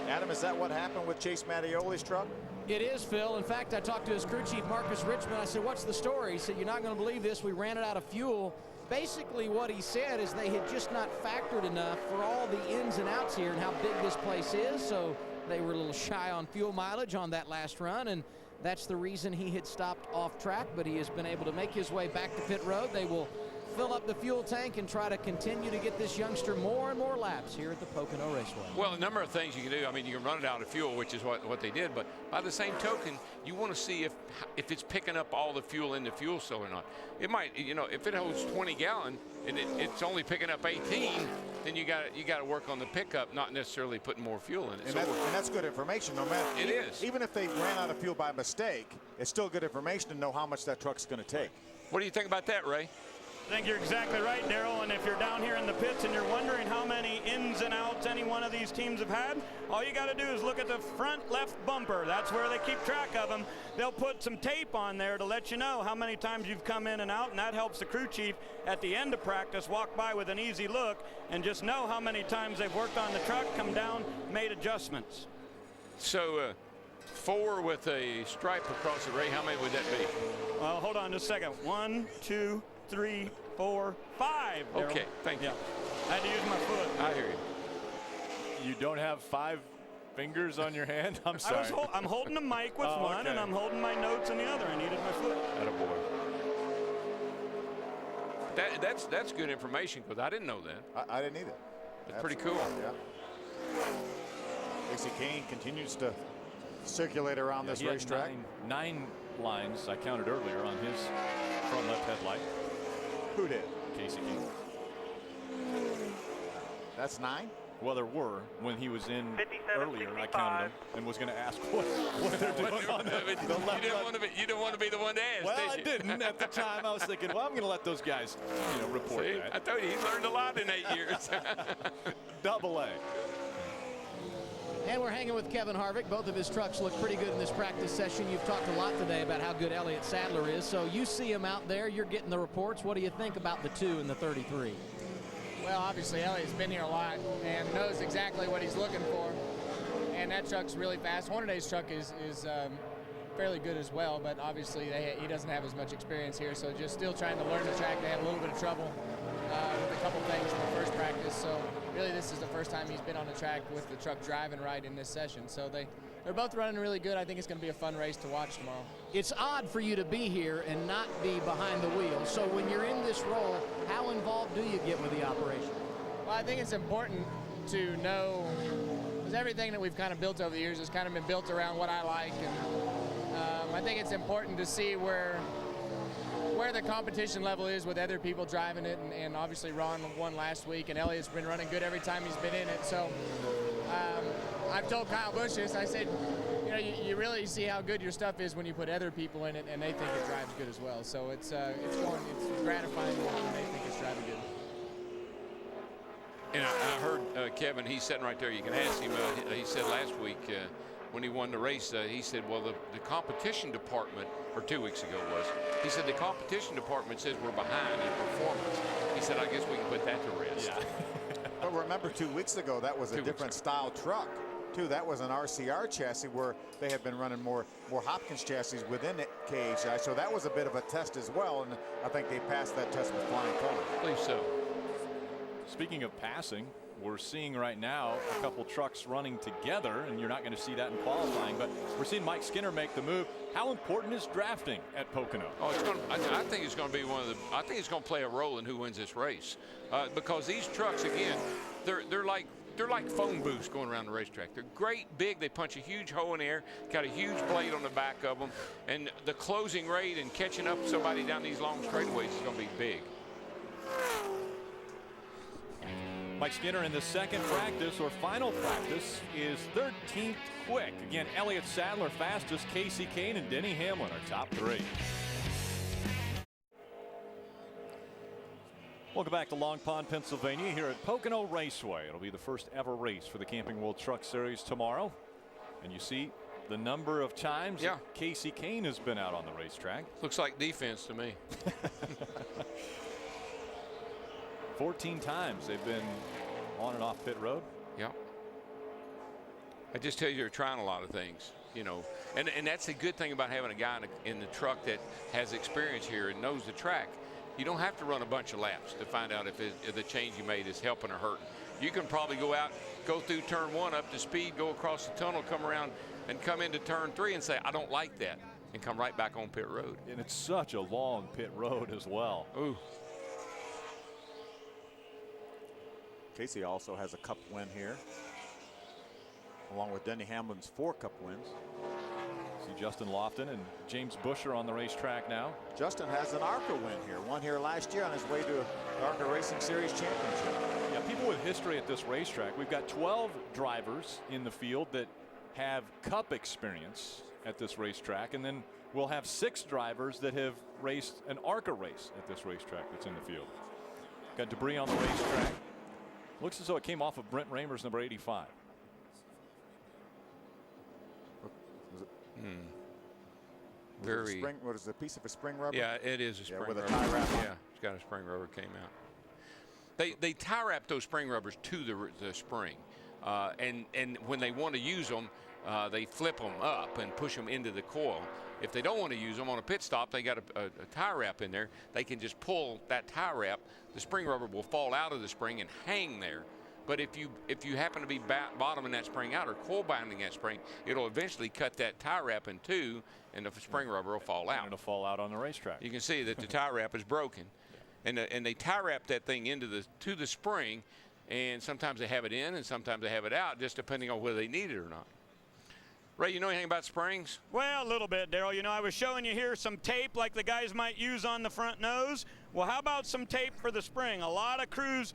Adam, is that what happened with Chase Mattioli's truck? It is, Phil. In fact, I talked to his crew chief, Marcus Richmond. I said, what's the story? He said, you're not going to believe this. We ran it out of fuel. Basically, what he said is they had just not factored enough for all the ins and outs here and how big this place is. So they were a little shy on fuel mileage on that last run, and that's the reason he had stopped off track. But he has been able to make his way back to pit road. They will fill up the fuel tank and try to continue to get this youngster more and more laps here at the Pocono Raceway. Well, a number of things you can do. I mean, you can run it out of fuel, which is what they did. But by the same token, you want to see if it's picking up all the fuel in the fuel cell or not. It might, you know, if it holds 20 gallon and it's only picking up 18, then you got to work on the pickup, not necessarily putting more fuel in it. And that's good information, no matter. It is. Even if they ran out of fuel by mistake, it's still good information to know how much that truck's going to take. What do you think about that, Ray? I think you're exactly right, Darrell, and if you're down here in the pits and you're wondering how many ins and outs any one of these teams have had, all you got to do is look at the front left bumper. That's where they keep track of them. They'll put some tape on there to let you know how many times you've come in and out, and that helps the crew chief at the end of practice walk by with an easy look and just know how many times they've worked on the truck, come down, made adjustments. So 4 with a stripe across the Ray, how many would that be? Well, hold on just a second. 1, 2, 3, 4, 5. Darryl. Okay, thank you. Yeah. I had to use my foot. I hear you. You don't have 5 fingers on your hand? I'm sorry. I'm holding the mic with one, okay. and I'm holding my notes in the other. I needed my foot. Attaboy. That's good information, because I didn't know that. I didn't either. It's pretty cool. Yeah. Casey Kane continues to circulate around this racetrack. 9 lines I counted earlier on his front left headlight. Who did? Casey King. That's 9? Well, there were when he was in earlier. I counted them and was going to ask what they're doing on the left. You didn't want to be the one to ask. Well, did you? I didn't at the time. I was thinking, well, I'm going to let those guys, report See, that. I told you, he learned a lot in 8 years. Double A. And we're hanging with Kevin Harvick. Both of his trucks look pretty good in this practice session. You've talked a lot today about how good Elliott Sadler is. So you see him out there. You're getting the reports. What do you think about the 2 and the 33? Well, obviously, Elliott's been here a lot and knows exactly what he's looking for. And that truck's really fast. Hornaday's truck is fairly good as well, but obviously he doesn't have as much experience here, so just still trying to learn the track. They had a little bit of trouble with a couple things in the first practice, so really this is the first time he's been on the track with the truck driving right in this session. So they're both running really good. I think it's going to be a fun race to watch tomorrow. It's odd for you to be here and not be behind the wheel. So when you're in this role, how involved do you get with the operation? Well, I think it's important to know, because everything that we've kind of built over the years has kind of been built around what I like, and I think it's important to see where the competition level is with other people driving it, and obviously Ron won last week, and Elliot's been running good every time he's been in it. So I've told Kyle Busch this. I said, you know, you really see how good your stuff is when you put other people in it, and they think it drives good as well. So it's gratifying when they think it's driving good. And I heard Kevin, he's sitting right there. You can ask him. He said last week when he won the race, he said, well, the competition department, or 2 weeks ago he said the competition department says we're behind in performance. He said, I guess we can put that to rest. Yeah. But remember, 2 weeks ago, that was a different style truck, too. That was an RCR chassis where they had been running more Hopkins chassis within the KHI. So that was a bit of a test as well, and I think they passed that test with flying colors. I believe so. Speaking of passing, we're seeing right now a couple trucks running together, and you're not going to see that in qualifying, but we're seeing Mike Skinner make the move. How important is drafting at Pocono? Oh, I think it's going to be I think it's going to play a role in who wins this race, because these trucks, again, they're like phone booths going around the racetrack. They're great, big. They punch a huge hole in the air, got a huge blade on the back of them, and the closing rate and catching up somebody down these long straightaways is going to be big. Mike Skinner in the second practice, or final practice, is 13th quick. Again, Elliott Sadler fastest, Casey Kane and Denny Hamlin are top three. Welcome back to Long Pond, Pennsylvania, here at Pocono Raceway. It'll be the first ever race for the Camping World Truck Series tomorrow. And you see the number of times Casey Kane has been out on the racetrack. Looks like defense to me. 14 times they've been on and off pit road. Yeah. I just tell you, you're trying a lot of things, you know, and that's a good thing about having a guy in the truck that has experience here and knows the track. You don't have to run a bunch of laps to find out if the change you made is helping or hurting. You can probably go out, go through turn 1 up to speed, go across the tunnel, come around and come into turn 3 and say, I don't like that, and come right back on pit road. And it's such a long pit road as well. Ooh. Casey also has a Cup win here, along with Denny Hamlin's 4 Cup wins. See Justin Lofton and James Busher on the racetrack now. Justin has an ARCA win here, won here last year on his way to the ARCA Racing Series championship. Yeah, people with history at this racetrack. We've got 12 drivers in the field that have Cup experience at this racetrack, and then we'll have 6 drivers that have raced an ARCA race at this racetrack that's in the field. Got debris on the racetrack. Looks as though it came off of Brent Raymer's number 85. Very. What is it, a piece of a spring rubber? Yeah, it is a spring with rubber. a tie wrap. Yeah, it's got a spring rubber came out. They tie wrap those spring rubbers to the spring, and when they want to use them, they flip them up and push them into the coil. If they don't want to use them on a pit stop, they got a tie wrap in there. They can just pull that tie wrap. The spring rubber will fall out of the spring and hang there. But if you happen to be bottoming that spring out or coil binding that spring, it'll eventually cut that tie wrap in two, and the spring rubber will fall out. And it'll fall out on the racetrack. You can see that the tie wrap is broken, and they tie wrap that thing to the spring, and sometimes they have it in and sometimes they have it out, just depending on whether they need it or not. Ray, you know anything about springs? Well, a little bit, Daryl. You know, I was showing you here some tape like the guys might use on the front nose. Well, how about some tape for the spring? A lot of crews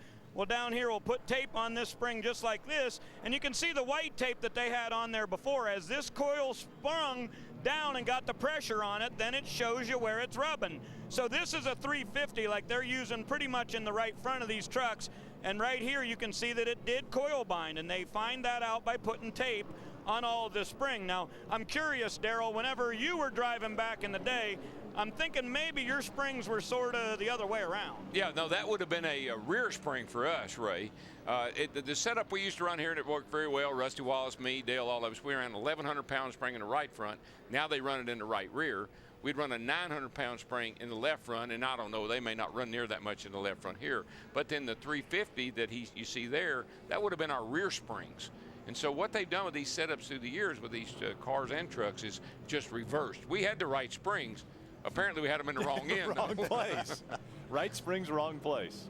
down here will put tape on this spring just like this, and you can see the white tape that they had on there before. As this coil sprung down and got the pressure on it, then it shows you where it's rubbing. So this is a 350 like they're using pretty much in the right front of these trucks, and right here you can see that it did coil bind, and they find that out by putting tape on all this spring. Now, I'm curious, Darrell, whenever you were driving back in the day, I'm thinking maybe your springs were sort of the other way around. Yeah, no, that would have been a rear spring for us, Ray. The setup we used to run here, and it worked very well. Rusty Wallace, me, Dale, all of us, we ran an 1,100-pound spring in the right front. Now they run it in the right rear. We'd run a 900-pound spring in the left front, and I don't know, they may not run near that much in the left front here. But then the 350 that you see there, that would have been our rear springs. And so what they've done with these setups through the years with these cars and trucks is just reversed. We had the right springs. Apparently we had them in the wrong end. Wrong place. Right springs, wrong place.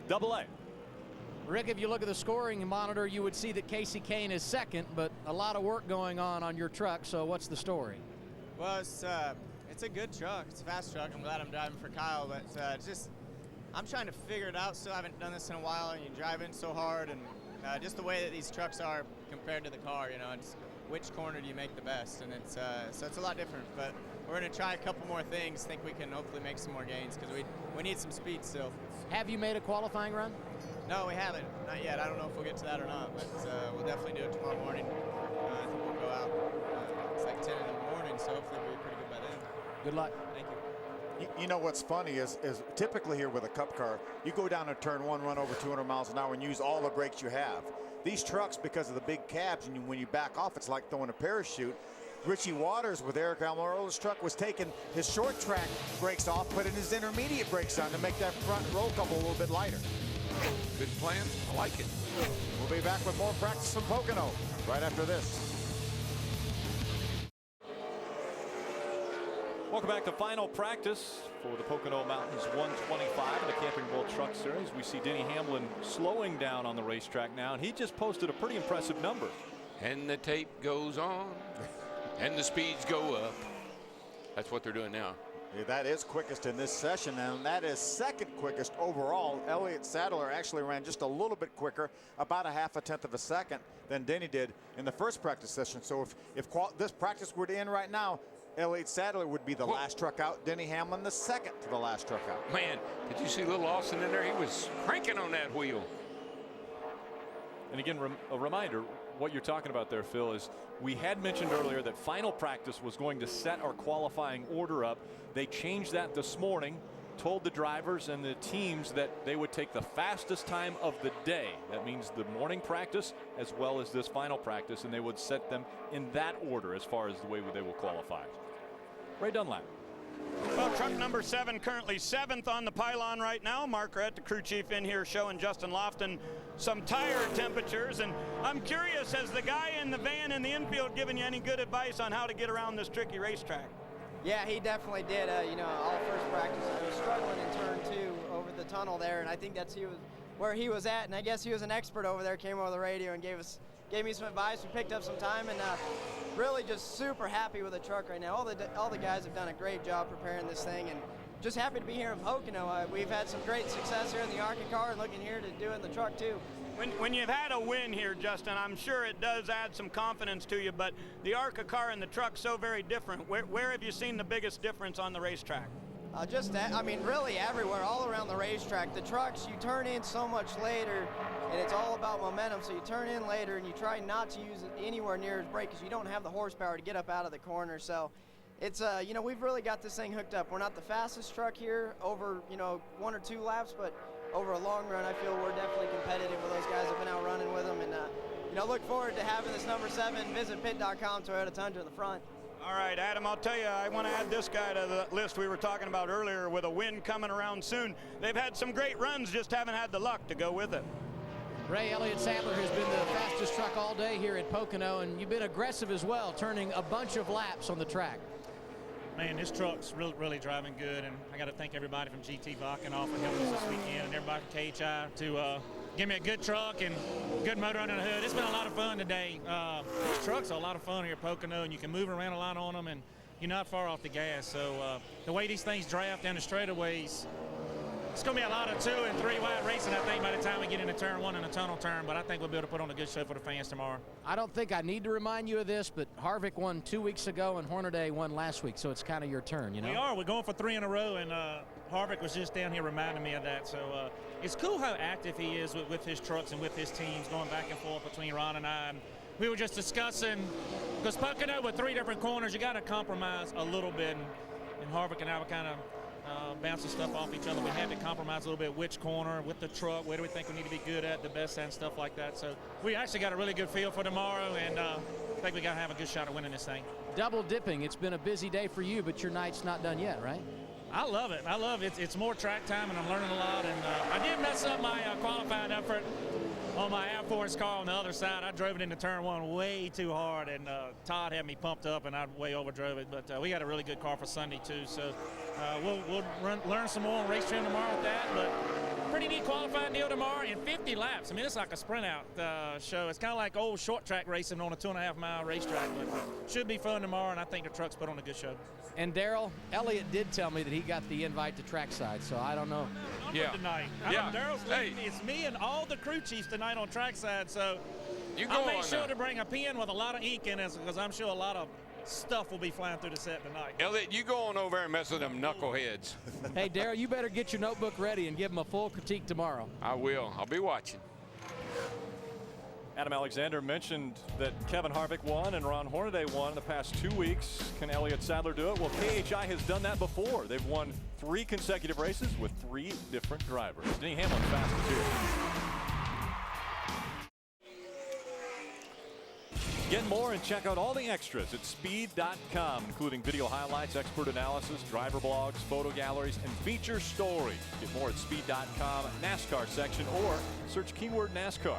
Double A. Rick, if you look at the scoring monitor, you would see that Casey Kane is second, but a lot of work going on your truck. So what's the story? Well, it's a good truck. It's a fast truck. I'm glad I'm driving for Kyle, but I'm trying to figure it out. Still haven't done this in a while, and you drive in so hard, and just the way that these trucks are compared to the car, it's which corner do you make the best, and so it's a lot different. But we're going to try a couple more things. Think we can hopefully make some more gains because we need some speed still. Have you made a qualifying run? No, we haven't. Not yet. I don't know if we'll get to that or not, but we'll definitely do it tomorrow morning. I think we'll go out. It's like 10 in the morning, so hopefully we'll be pretty good by then. Good luck. Thank you. You know what's funny is typically here with a Cup car, you go down a turn one, run over 200 miles an hour, and use all the brakes you have. These trucks, because of the big cabs, and when you back off, it's like throwing a parachute. Richie Waters with Eric Almirola's truck was taking his short track brakes off, putting his intermediate brakes on to make that front roll couple a little bit lighter. Good plan. I like it. We'll be back with more practice from Pocono right after this. Welcome back to final practice for the Pocono Mountains 125 in the Camping World Truck Series. We see Denny Hamlin slowing down on the racetrack now, and he just posted a pretty impressive number. And the tape goes on, and the speeds go up. That's what they're doing now. Yeah, that is quickest in this session, and that is second quickest overall. Elliott Sadler actually ran just a little bit quicker, about a half a tenth of a second than Denny did in the first practice session. So if this practice were to end right now, Elliott Sadler would be the last truck out. Denny Hamlin the second to the last truck out. Man, did you see little Austin in there? He was cranking on that wheel. And again, a reminder, what you're talking about there, Phil, is we had mentioned earlier that final practice was going to set our qualifying order up. They changed that this morning, told the drivers and the teams that they would take the fastest time of the day. That means the morning practice as well as this final practice, and they would set them in that order as far as the way they will qualify. Ray Dunlap. Well, truck number 7 currently 7th on the pylon right now. Mark Rett, the crew chief, in here showing Justin Lofton some tire temperatures. And I'm curious, has the guy in the van in the infield given you any good advice on how to get around this tricky racetrack? Yeah, he definitely did. All first practice, I was struggling in turn 2 over the tunnel there, and I think that's where he was at. And I guess he was an expert over there, came over the radio and gave me some advice. We picked up some time, and really just super happy with the truck right now. All the guys have done a great job preparing this thing, and just happy to be here in Pocono. We've had some great success here in the ARCA car, and looking here to do it in the truck too. When you've had a win here, Justin, I'm sure it does add some confidence to you, but the ARCA car and the truck so very different. Where have you seen the biggest difference on the racetrack? Really everywhere, all around the racetrack. The trucks, you turn in so much later, and it's all about momentum, so you turn in later, and you try not to use it anywhere near his brake because you don't have the horsepower to get up out of the corner. So it's, we've really got this thing hooked up. We're not the fastest truck here over, 1 or 2 laps, but over a long run, I feel we're definitely competitive with those guys that have been out running with them. And, look forward to having this number 7. Visit pit.com, Toyota Tundra in the front. All right, Adam, I'll tell you, I want to add this guy to the list we were talking about earlier with a win coming around soon. They've had some great runs, just haven't had the luck to go with it. Ray, Elliott Sadler has been the fastest truck all day here at Pocono, and you've been aggressive as well, turning a bunch of laps on the track. Man, this truck's really driving good, and I got to thank everybody from GT Pocono for helping us this weekend, and everybody from KHI to give me a good truck and good motor under the hood. It's been a lot of fun today. These trucks are a lot of fun here at Pocono, and you can move around a lot on them, and you're not far off the gas. So the way these things draft down the straightaways, it's going to be a lot of 2 and 3 wide racing, I think, by the time we get into turn 1 and the tunnel turn. But I think we'll be able to put on a good show for the fans tomorrow. I don't think I need to remind you of this, but Harvick won 2 weeks ago and Hornaday won last week, so it's kind of your turn, We are. We're going for 3 in a row, and Harvick was just down here reminding me of that. So it's cool how active he is with his trucks and with his teams, going back and forth between Ron and I. And we were just discussing, because Pocono with 3 different corners, you got to compromise a little bit. And Harvick and I were kind of bouncing stuff off each other. We had to compromise a little bit which corner, with the truck, where do we think we need to be good at, the best and stuff like that. So we actually got a really good feel for tomorrow, and I think we got to have a good shot at winning this thing. Double dipping. It's been a busy day for you, but your night's not done yet, right? I love it. I love it. It's more track time, and I'm learning a lot. And I did mess up my qualifying effort on my Air Force car on the other side. I drove it into turn 1 way too hard, and Todd had me pumped up, and I way overdrove it. But we got a really good car for Sunday, too. So we'll learn some more on race trim tomorrow with that. But pretty neat qualifying deal tomorrow in 50 laps. I mean, it's like a sprint out show. It's kind of like old short track racing on a 2.5-mile racetrack. But should be fun tomorrow, and I think the truck's put on a good show. And Daryl, Elliott did tell me that he got the invite to trackside, so I don't know. Yeah. Tonight. Daryl's leading. It's me and all the crew chiefs tonight on trackside, so I'll make sure to bring a pen with a lot of ink in it, because I'm sure a lot of stuff will be flying through the set tonight. Elliott, you go on over there and mess with them knuckleheads. Hey, Daryl, you better get your notebook ready and give them a full critique tomorrow. I will. I'll be watching. Adam Alexander mentioned that Kevin Harvick won and Ron Hornaday won in the past 2 weeks. Can Elliott Sadler do it? Well, KHI has done that before. They've won 3 consecutive races with 3 different drivers. Denny Hamlin fastest here. Get more and check out all the extras at speed.com, including video highlights, expert analysis, driver blogs, photo galleries, and feature stories. Get more at speed.com, NASCAR section, or search keyword NASCAR.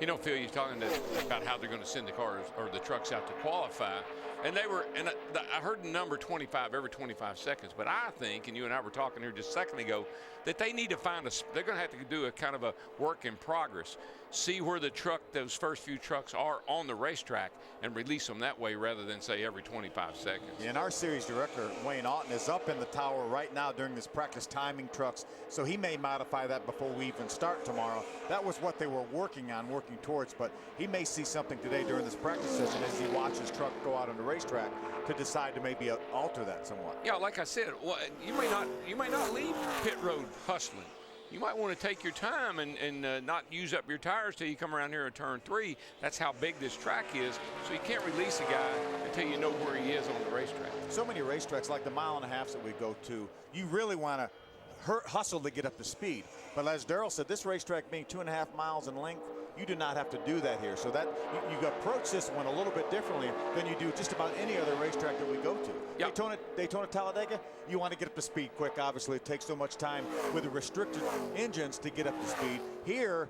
You know, Phil, you're talking about how they're going to send the cars or the trucks out to qualify. And I heard the number 25 every 25 seconds, but I think, and you and I were talking here just a second ago, that they need to find they're going to have to do a kind of a work in progress. See where those first few trucks are on the racetrack and release them that way rather than say every 25 seconds. Yeah, and our series director, Wayne Otten, is up in the tower right now during this practice timing trucks, so he may modify that before we even start tomorrow. That was what they were working towards, but he may see something today during this practice session as he watches truck go out on the racetrack to decide to maybe alter that somewhat. Yeah, like I said, you may not leave pit road hustling. You might want to take your time and not use up your tires till you come around here at turn 3. That's how big this track is. So you can't release a guy until you know where he is on the racetrack. So many racetracks, like the 1.5 miles that we go to, you really want to hustle to get up to speed. But as Daryl said, this racetrack being 2.5 miles in length, you do not have to do that here. So that you approach this one a little bit differently than you do just about any other racetrack that we go to. Yep. Daytona, Talladega, you want to get up to speed quick. Obviously, it takes so much time with the restricted engines to get up to speed. Here,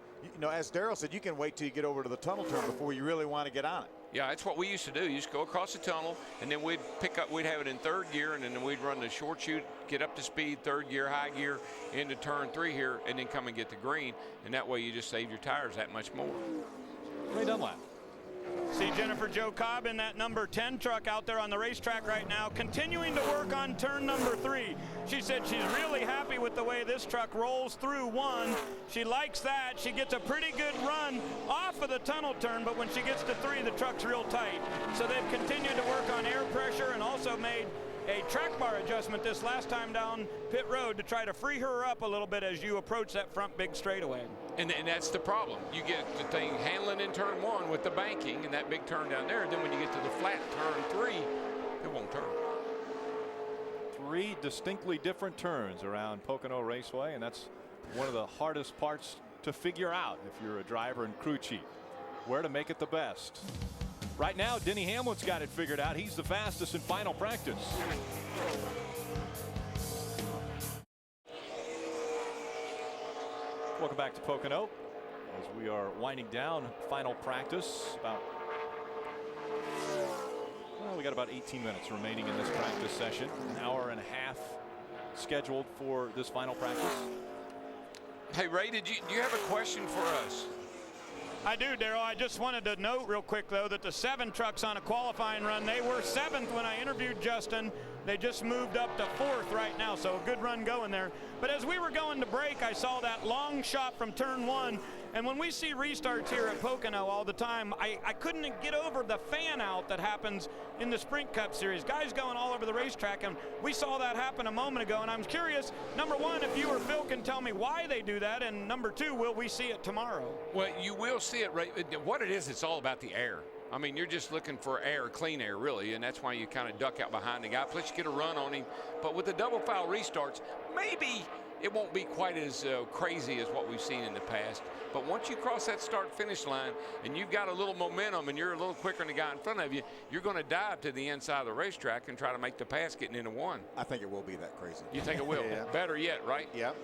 as Daryl said, you can wait till you get over to the tunnel turn before you really want to get on it. Yeah, that's what we used to do. You just go across the tunnel, and then we'd have it in 3rd gear, and then we'd run the short chute, get up to speed, 3rd gear, high gear, into turn 3 here, and then come and get the green. And that way you just save your tires that much more. Ray Dunlap. See Jennifer Jo Cobb in that number 10 truck out there on the racetrack right now, continuing to work on turn number 3. She said she's really happy with the way this truck rolls through 1. She likes that. She gets a pretty good run off of the tunnel turn, but when she gets to 3, the truck's real tight. So they've continued to work on air pressure and also made a track bar adjustment this last time down pit road to try to free her up a little bit as you approach that front big straightaway. And that's the problem. You get the thing handling in turn 1 with the banking and that big turn down there. Then when you get to the flat turn 3, it won't turn. 3 distinctly different turns around Pocono Raceway, and that's one of the hardest parts to figure out if you're a driver and crew chief, where to make it the best. Right now, Denny Hamlin's got it figured out. He's the fastest in final practice. Welcome back to Pocono as we are winding down final practice. We got about 18 minutes remaining in this practice session. An hour and a half scheduled for this final practice. Hey, Ray, do you have a question for us? I do, Daryl. I just wanted to note real quick, though, that the 7 trucks on a qualifying run, they were 7th when I interviewed Justin. They just moved up to 4th right now, so a good run going there. But as we were going to break, I saw that long shot from turn 1, And when we see restarts here at Pocono all the time, I couldn't get over the fan out that happens in the Sprint Cup Series. Guys going all over the racetrack, and we saw that happen a moment ago. And I'm curious, number one, if you or Phil can tell me why they do that, and number two, will we see it tomorrow? Well, you will see it. Right. What it is, it's all about the air. I mean, you're just looking for air, clean air, really, and that's why you kind of duck out behind the guy. Plus, you get a run on him. But with the double foul restarts, maybe it won't be quite as crazy as what we've seen in the past. But once you cross that start-finish line and you've got a little momentum and you're a little quicker than the guy in front of you, you're going to dive to the inside of the racetrack and try to make the pass getting into one. I think it will be that crazy. You think it will? Yeah. Better yet, right? Yep.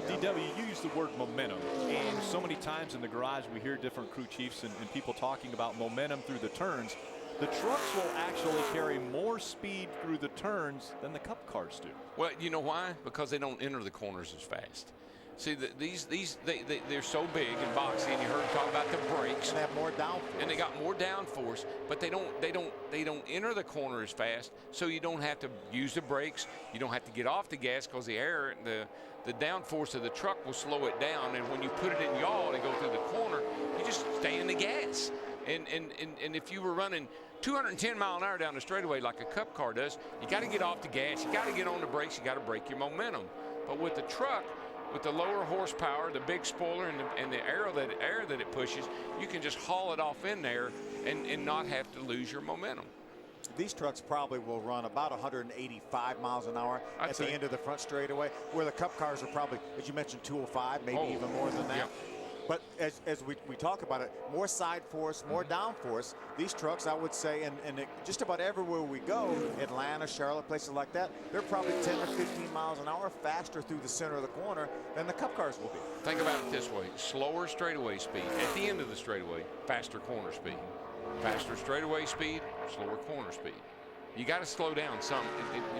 DW, you use the word momentum, and so many times in the garage we hear different crew chiefs and people talking about momentum through the turns. The trucks will actually carry more speed through the turns than the Cup cars do. Well, you know why? Because they don't enter the corners as fast. See, they're so big and boxy, and you heard them talk about the brakes. And they have more downforce. And they got more downforce, but they don't enter the corner as fast, so you don't have to use the brakes. You don't have to get off the gas because the air, the downforce of the truck will slow it down. And when you put it in yaw and go through the corner, you just stay in the gas. And if you were running 210 mile an hour down the straightaway like a Cup car does, you got to get off the gas, you got to get on the brakes, you got to break your momentum. But with the truck, with the lower horsepower, the big spoiler, and the air that it pushes, you can just haul it off in there and not have to lose your momentum. These trucks probably will run about 185 miles an hour at the end of the front straightaway, where the Cup cars are probably, as you mentioned, 205, maybe even more than that. Yeah. But as we talk about it, more side force, more down force. These trucks, I would say, and just about everywhere we go, Atlanta, Charlotte, places like that, they're probably 10 or 15 miles an hour faster through the center of the corner than the Cup cars will be. Think about it this way. Slower straightaway speed. At the end of the straightaway, faster corner speed. Faster straightaway speed, slower corner speed. You got to slow down some.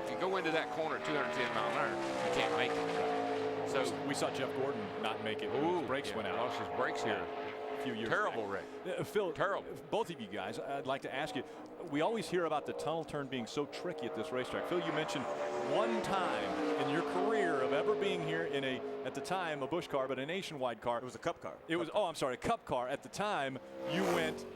If you go into that corner at 210 mile an hour, you can't make it. So we saw Jeff Gordon not make it. His brakes went out. Lost his brakes here. A few years Terrible back. wreck. Phil, terrible. Both of you guys, I'd like to ask you, we always hear about the tunnel turn being so tricky at this racetrack. Phil, you mentioned one time in your career of ever being here in at the time, a Busch car, but a Nationwide car. It was a Cup car. It was, I'm sorry, a Cup car. At the time, you went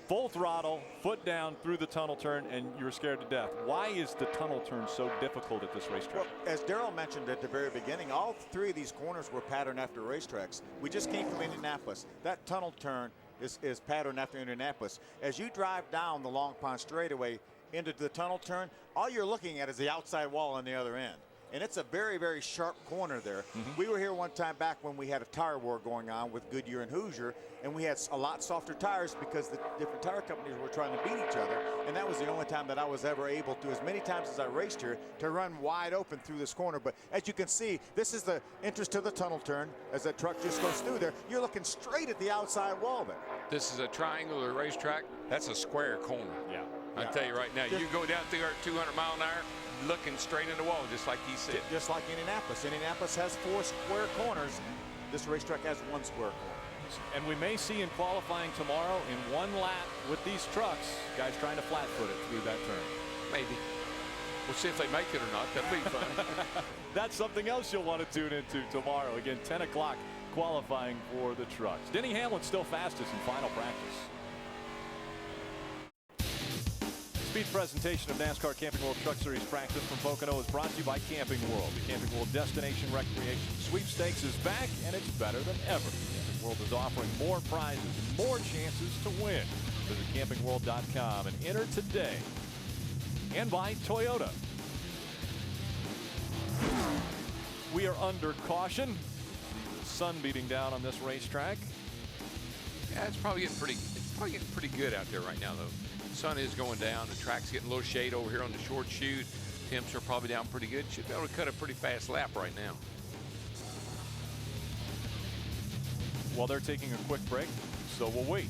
full throttle, foot down through the tunnel turn, and you were scared to death. Why is the tunnel turn so difficult at this racetrack? Well, as Darrell mentioned at the very beginning, all three of these corners were patterned after racetracks. We just came from Indianapolis. That tunnel turn is patterned after Indianapolis. As you drive down the Long Pond straightaway into the tunnel turn, all you're looking at is the outside wall on the other end. And it's a very, very sharp corner there. We were here one time back when we had a tire war going on with Goodyear and Hoosier, and we had a lot softer tires because the different tire companies were trying to beat each other. And that was the only time that I was ever able to, as many times as I raced here, to run wide open through this corner. But as you can see, this is the entrance to the tunnel turn. As that truck just goes through there, you're looking straight at the outside wall there. This is a triangular racetrack. That's a square corner. Yeah. I tell you right now, you go down through our 200 mile an hour, looking straight in the wall, just like he said. Just like Indianapolis. Indianapolis has 4 square corners. This racetrack has 1 square corner. And we may see in qualifying tomorrow in one lap with these trucks, guys trying to flat-foot it through that turn. Maybe. We'll see if they make it or not. That'll be fun. That's something else you'll want to tune into tomorrow. Again, 10 o'clock qualifying for the trucks. Denny Hamlin's still fastest in final practice. Speed presentation of NASCAR Camping World Truck Series practice from Pocono is brought to you by Camping World. The Camping World Destination Recreation Sweepstakes is back, and it's better than ever. Camping World is offering more prizes and more chances to win. Visit campingworld.com and enter today. And by Toyota. We are under caution. The sun beating down on this racetrack. Yeah, it's probably getting pretty good out there right now, though. Sun is going down. The track's getting a little shade over here on the short chute. Temps are probably down pretty good. Should be able to cut a pretty fast lap right now. Well, they're taking a quick break, so we'll wait.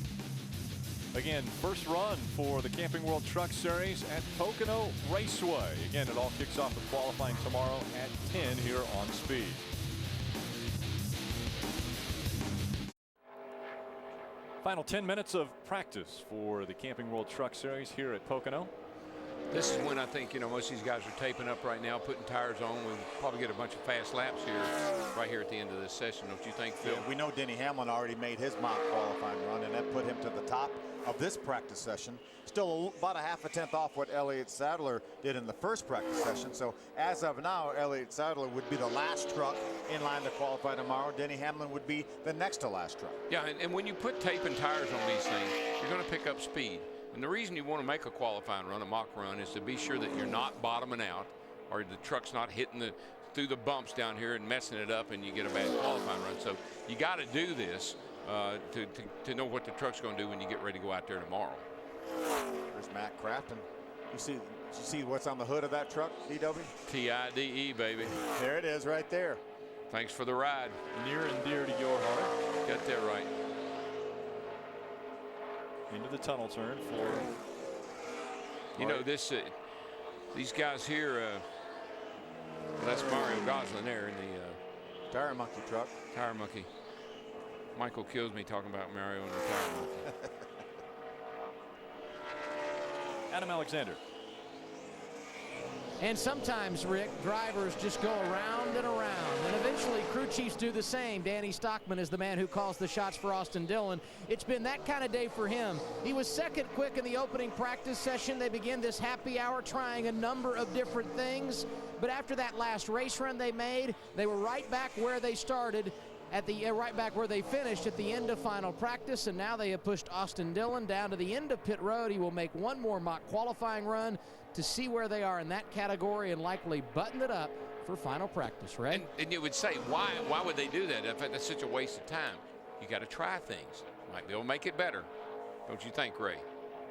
Again, first run for the Camping World Truck Series at Pocono Raceway. Again, it all kicks off with qualifying tomorrow at 10 here on Speed. Final 10 minutes of practice for the Camping World Truck Series here at Pocono. This is when I think, most of these guys are taping up right now, putting tires on. We'll probably get a bunch of fast laps here, right here at the end of this session, don't you think, Phil? Yeah, we know Denny Hamlin already made his mock qualifying run, and that put him to the top of this practice session. Still about a half a tenth off what Elliott Sadler did in the first practice session. So as of now, Elliott Sadler would be the last truck in line to qualify tomorrow. Denny Hamlin would be the next to last truck. Yeah, and when you put tape and tires on these things, you're going to pick up speed. And the reason you want to make a qualifying run, a mock run, is to be sure that you're not bottoming out or the truck's not hitting through the bumps down here and messing it up and you get a bad qualifying run. So you got to do this to know what the truck's going to do when you get ready to go out there tomorrow. There's Matt Crafton. You see what's on the hood of that truck, DW? TIDE, baby. There it is right there. Thanks for the ride. Near and dear to your heart. Got that right. Into the tunnel turn for. These guys here. That's Mario Goslin there in the Tire Monkey truck. Tire Monkey. Michael kills me talking about Mario and the Tire Monkey. Adam Alexander. And sometimes, Rick, drivers just go around and around, and eventually crew chiefs do the same. Danny Stockman is the man who calls the shots for Austin Dillon. It's been that kind of day for him. He was second quick in the opening practice session. They begin this happy hour trying a number of different things, but after that last race run they made, they were right back where they started, right back where they finished at the end of final practice, and now they have pushed Austin Dillon down to the end of pit road. He will make one more mock qualifying run to see where they are in that category and likely button it up for final practice, right? And you would say, why would they do that? In fact, that's such a waste of time. You got to try things. Might be able to make it better. Don't you think, Ray?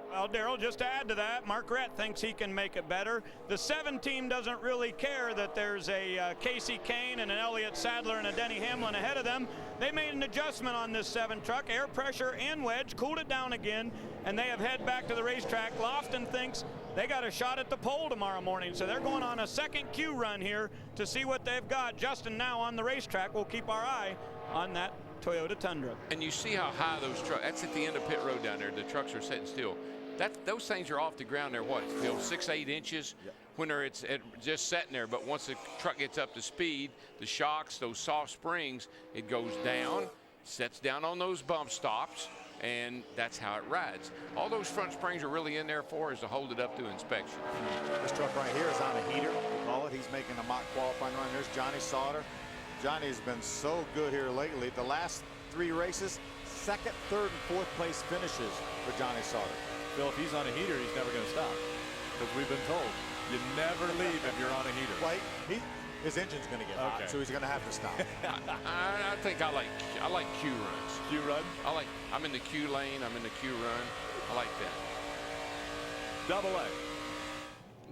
Well, Daryl, just to add to that, Mark Rett thinks he can make it better. The 7 team doesn't really care that there's a Casey Kane and an Elliott Sadler and a Denny Hamlin ahead of them. They made an adjustment on this 7 truck, air pressure and wedge, cooled it down again, and they have head back to the racetrack. Lofton thinks they got a shot at the pole tomorrow morning, so they're going on a second Q run here to see what they've got. Justin now on the racetrack. We'll keep our eye on that Toyota Tundra. And you see how high those trucks, that's at the end of pit road down there. The trucks are sitting still. Those things are off the ground there, what, Phil, 6-8 inches? Yep. When it's just sitting there, but once the truck gets up to speed, the shocks, those soft springs, it goes down, sets down on those bump stops, and that's how it rides. All those front springs are really in there for is to hold it up to inspection. This truck right here is on a heater, we call it. He's making a mock qualifying run. There's Johnny Sauter. Johnny's been so good here lately. The last 3 races, 2nd, 3rd, and 4th place finishes for Johnny Sauter. Phil, if he's on a heater, he's never going to stop. Because we've been told you never leave if you're on a heater. Well, his engine's going to get hot, so he's going to have to stop. I think I like Q runs. Q run? I'm in the Q lane. I'm in the Q run. I like that. Double A.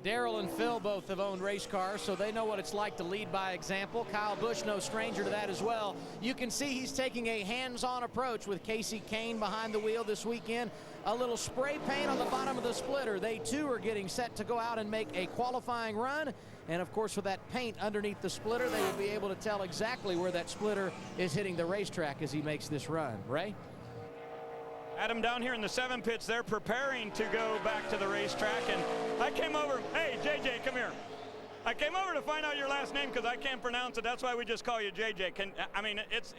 Daryl and Phil both have owned race cars, so they know what it's like to lead by example. Kyle Busch, no stranger to that as well. You can see he's taking a hands-on approach with Casey Kane behind the wheel this weekend. A little spray paint on the bottom of the splitter. They too are getting set to go out and make a qualifying run. And of course, with that paint underneath the splitter, they will be able to tell exactly where that splitter is hitting the racetrack as he makes this run. Ray? Adam, down here in the 7 pits, they're preparing to go back to the racetrack, and I came over. Hey, JJ, come here. I came over to find out your last name because I can't pronounce it. That's why we just call you JJ.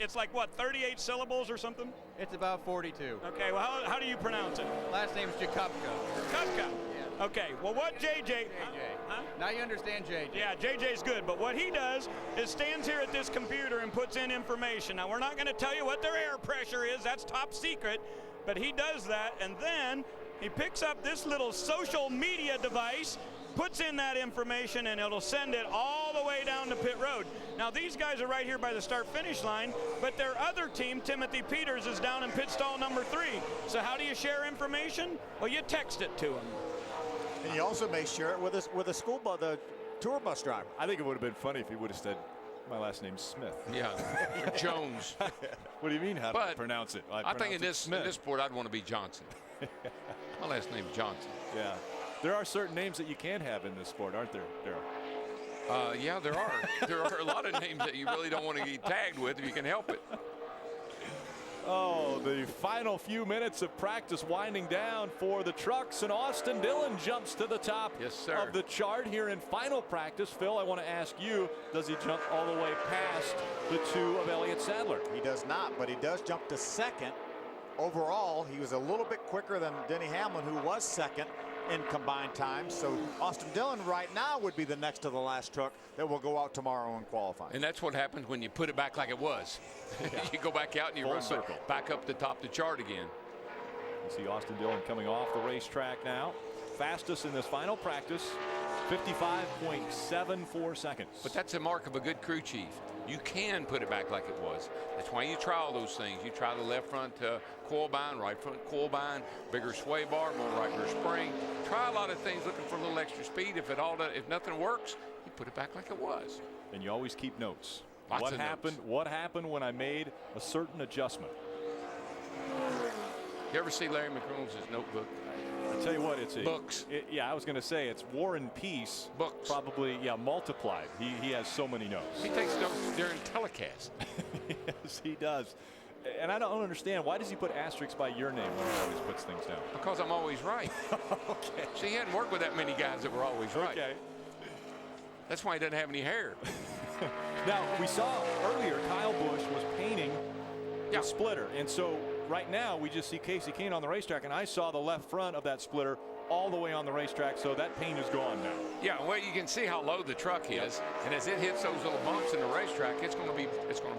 It's like, what, 38 syllables or something? It's about 42. Okay, well, how do you pronounce it? Last name's Jakubka. Jakubka. Yeah. Okay, well, what JJ? Huh? Now you understand JJ. Yeah, JJ's good, but what he does is stands here at this computer and puts in information. Now, we're not going to tell you what their air pressure is. That's top secret. But he does that, and then he picks up this little social media device, puts in that information, and it'll send it all the way down to pit road. Now, these guys are right here by the start-finish line, but their other team, Timothy Peters, is down in pit stall number 3. So how do you share information? Well, you text it to them. And you also may share it with a school bus, the tour bus driver. I think it would have been funny if he would have said, my last name's Smith. Yeah, or Jones. What do you mean how to pronounce it? I think in this sport, I'd want to be Johnson. My last name's Johnson. Yeah. There are certain names that you can have in this sport, aren't there, Daryl? Yeah, there are. There are a lot of names that you really don't want to get tagged with if you can help it. Oh, the final few minutes of practice winding down for the trucks, and Austin Dillon jumps to the top of the chart here in final practice. Phil, I want to ask you, does he jump all the way past the 2 of Elliott Sadler? He does not, but he does jump to second. Overall, he was a little bit quicker than Denny Hamlin, who was second in combined time. So Austin Dillon right now would be the next to the last truck that will go out tomorrow in qualifying. And that's what happens when you put it back like it was. You go back out and you Full run circle. back up the top of the chart again. You see Austin Dillon coming off the racetrack now. Fastest in this final practice, 55.74 seconds. But that's a mark of a good crew chief. You can put it back like it was. That's why you try all those things. You try the left front coil bind, right front coil bind, bigger sway bar, more right rear spring. Try a lot of things looking for a little extra speed. If nothing works, you put it back like it was. And you always keep notes. Lots of notes. What happened when I made a certain adjustment? You ever see Larry McReynolds' notebook? I tell you what, it's books. Yeah, I was going to say it's War and Peace. Books. Probably, yeah, multiplied. He has so many notes. He takes notes during telecast. Yes, he does. And I don't understand, why does he put asterisks by your name when he always puts things down? Because I'm always right. Okay. See, he hadn't worked with that many guys that were always right. Okay. That's why he doesn't have any hair. Now, we saw earlier Kyle Busch was painting the splitter. And so right now we just see Kasey Kahne on the racetrack, and I saw the left front of that splitter all the way on the racetrack, so that paint is gone now. Yeah, well, you can see how low the truck is, and as it hits those little bumps in the racetrack, it's going to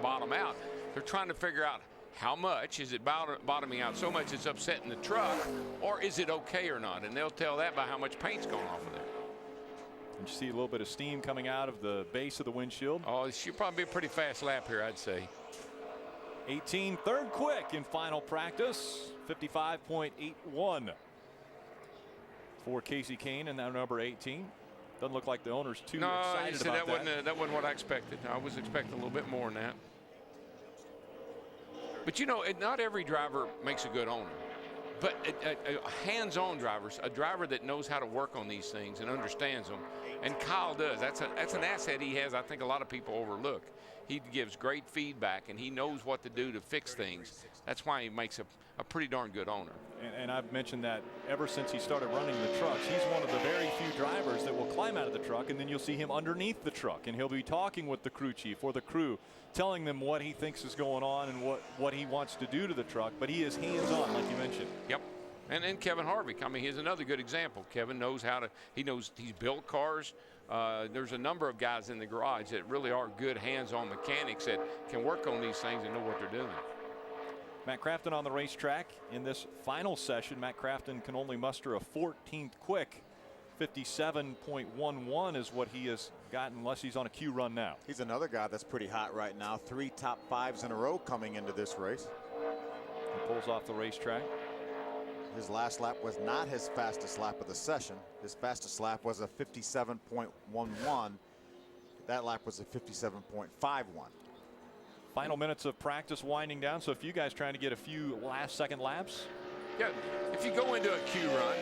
bottom out. They're trying to figure out how much is it bottoming out so much it's upsetting the truck, or is it okay or not, and they'll tell that by how much paint's going off of there. And you see a little bit of steam coming out of the base of the windshield. Oh, it should probably be a pretty fast lap here, I'd say. 18, third quick in final practice, 55.81 for Kasey Kahne, and now number 18. Doesn't look like the owner's too excited about that. That wasn't what I expected. I was expecting a little bit more than that. But you know, not every driver makes a good owner. But hands-on drivers, a driver that knows how to work on these things and understands them, and Kyle does. That's an asset he has. I think a lot of people overlook. He gives great feedback, and he knows what to do to fix things. That's why he makes a pretty darn good owner. And I've mentioned that ever since he started running the trucks, he's one of the very few drivers that will climb out of the truck, and then you'll see him underneath the truck, and he'll be talking with the crew chief or the crew, telling them what he thinks is going on and what he wants to do to the truck. But he is hands-on, like you mentioned. Yep. And then Kevin Harvick, I mean, he's another good example. Kevin knows he's built cars. There's a number of guys in the garage that really are good hands-on mechanics that can work on these things and know what they're doing. Matt Crafton on the racetrack in this final session. Matt Crafton can only muster a 14th quick. 57.11 is what he has gotten, unless he's on a Q run now. He's another guy that's pretty hot right now. 3 top 5s in a row coming into this race. He pulls off the racetrack. His last lap was not his fastest lap of the session. His fastest lap was a 57.11. That lap was a 57.51. Final minutes of practice winding down. So if you guys trying to get a few last-second laps. Yeah, if you go into a Q run,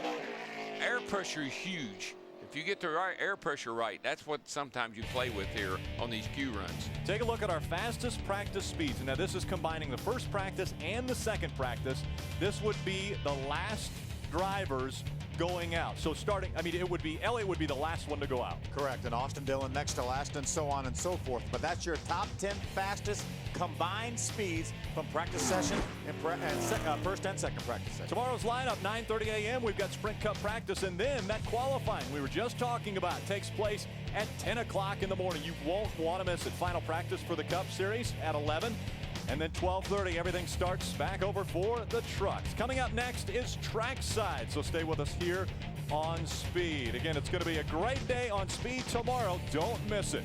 air pressure is huge. If you get the right air pressure right, that's what sometimes you play with here on these Q runs. Take a look at our fastest practice speeds. Now this is combining the first practice and the second practice. This would be the last drivers going out. So Elliott would be the last one to go out. Correct, and Austin Dillon next to last, and so on and so forth. But that's your top 10 fastest combined speeds from practice session and first and second practice session. Tomorrow's lineup, 9:30 a.m. We've got Sprint Cup practice, and then that qualifying we were just talking about takes place at 10 o'clock in the morning. You won't want to miss it. Final practice for the Cup Series at 11. And then 12:30, everything starts back over for the trucks. Coming up next is Trackside, so stay with us here on Speed. Again, it's going to be a great day on Speed tomorrow. Don't miss it.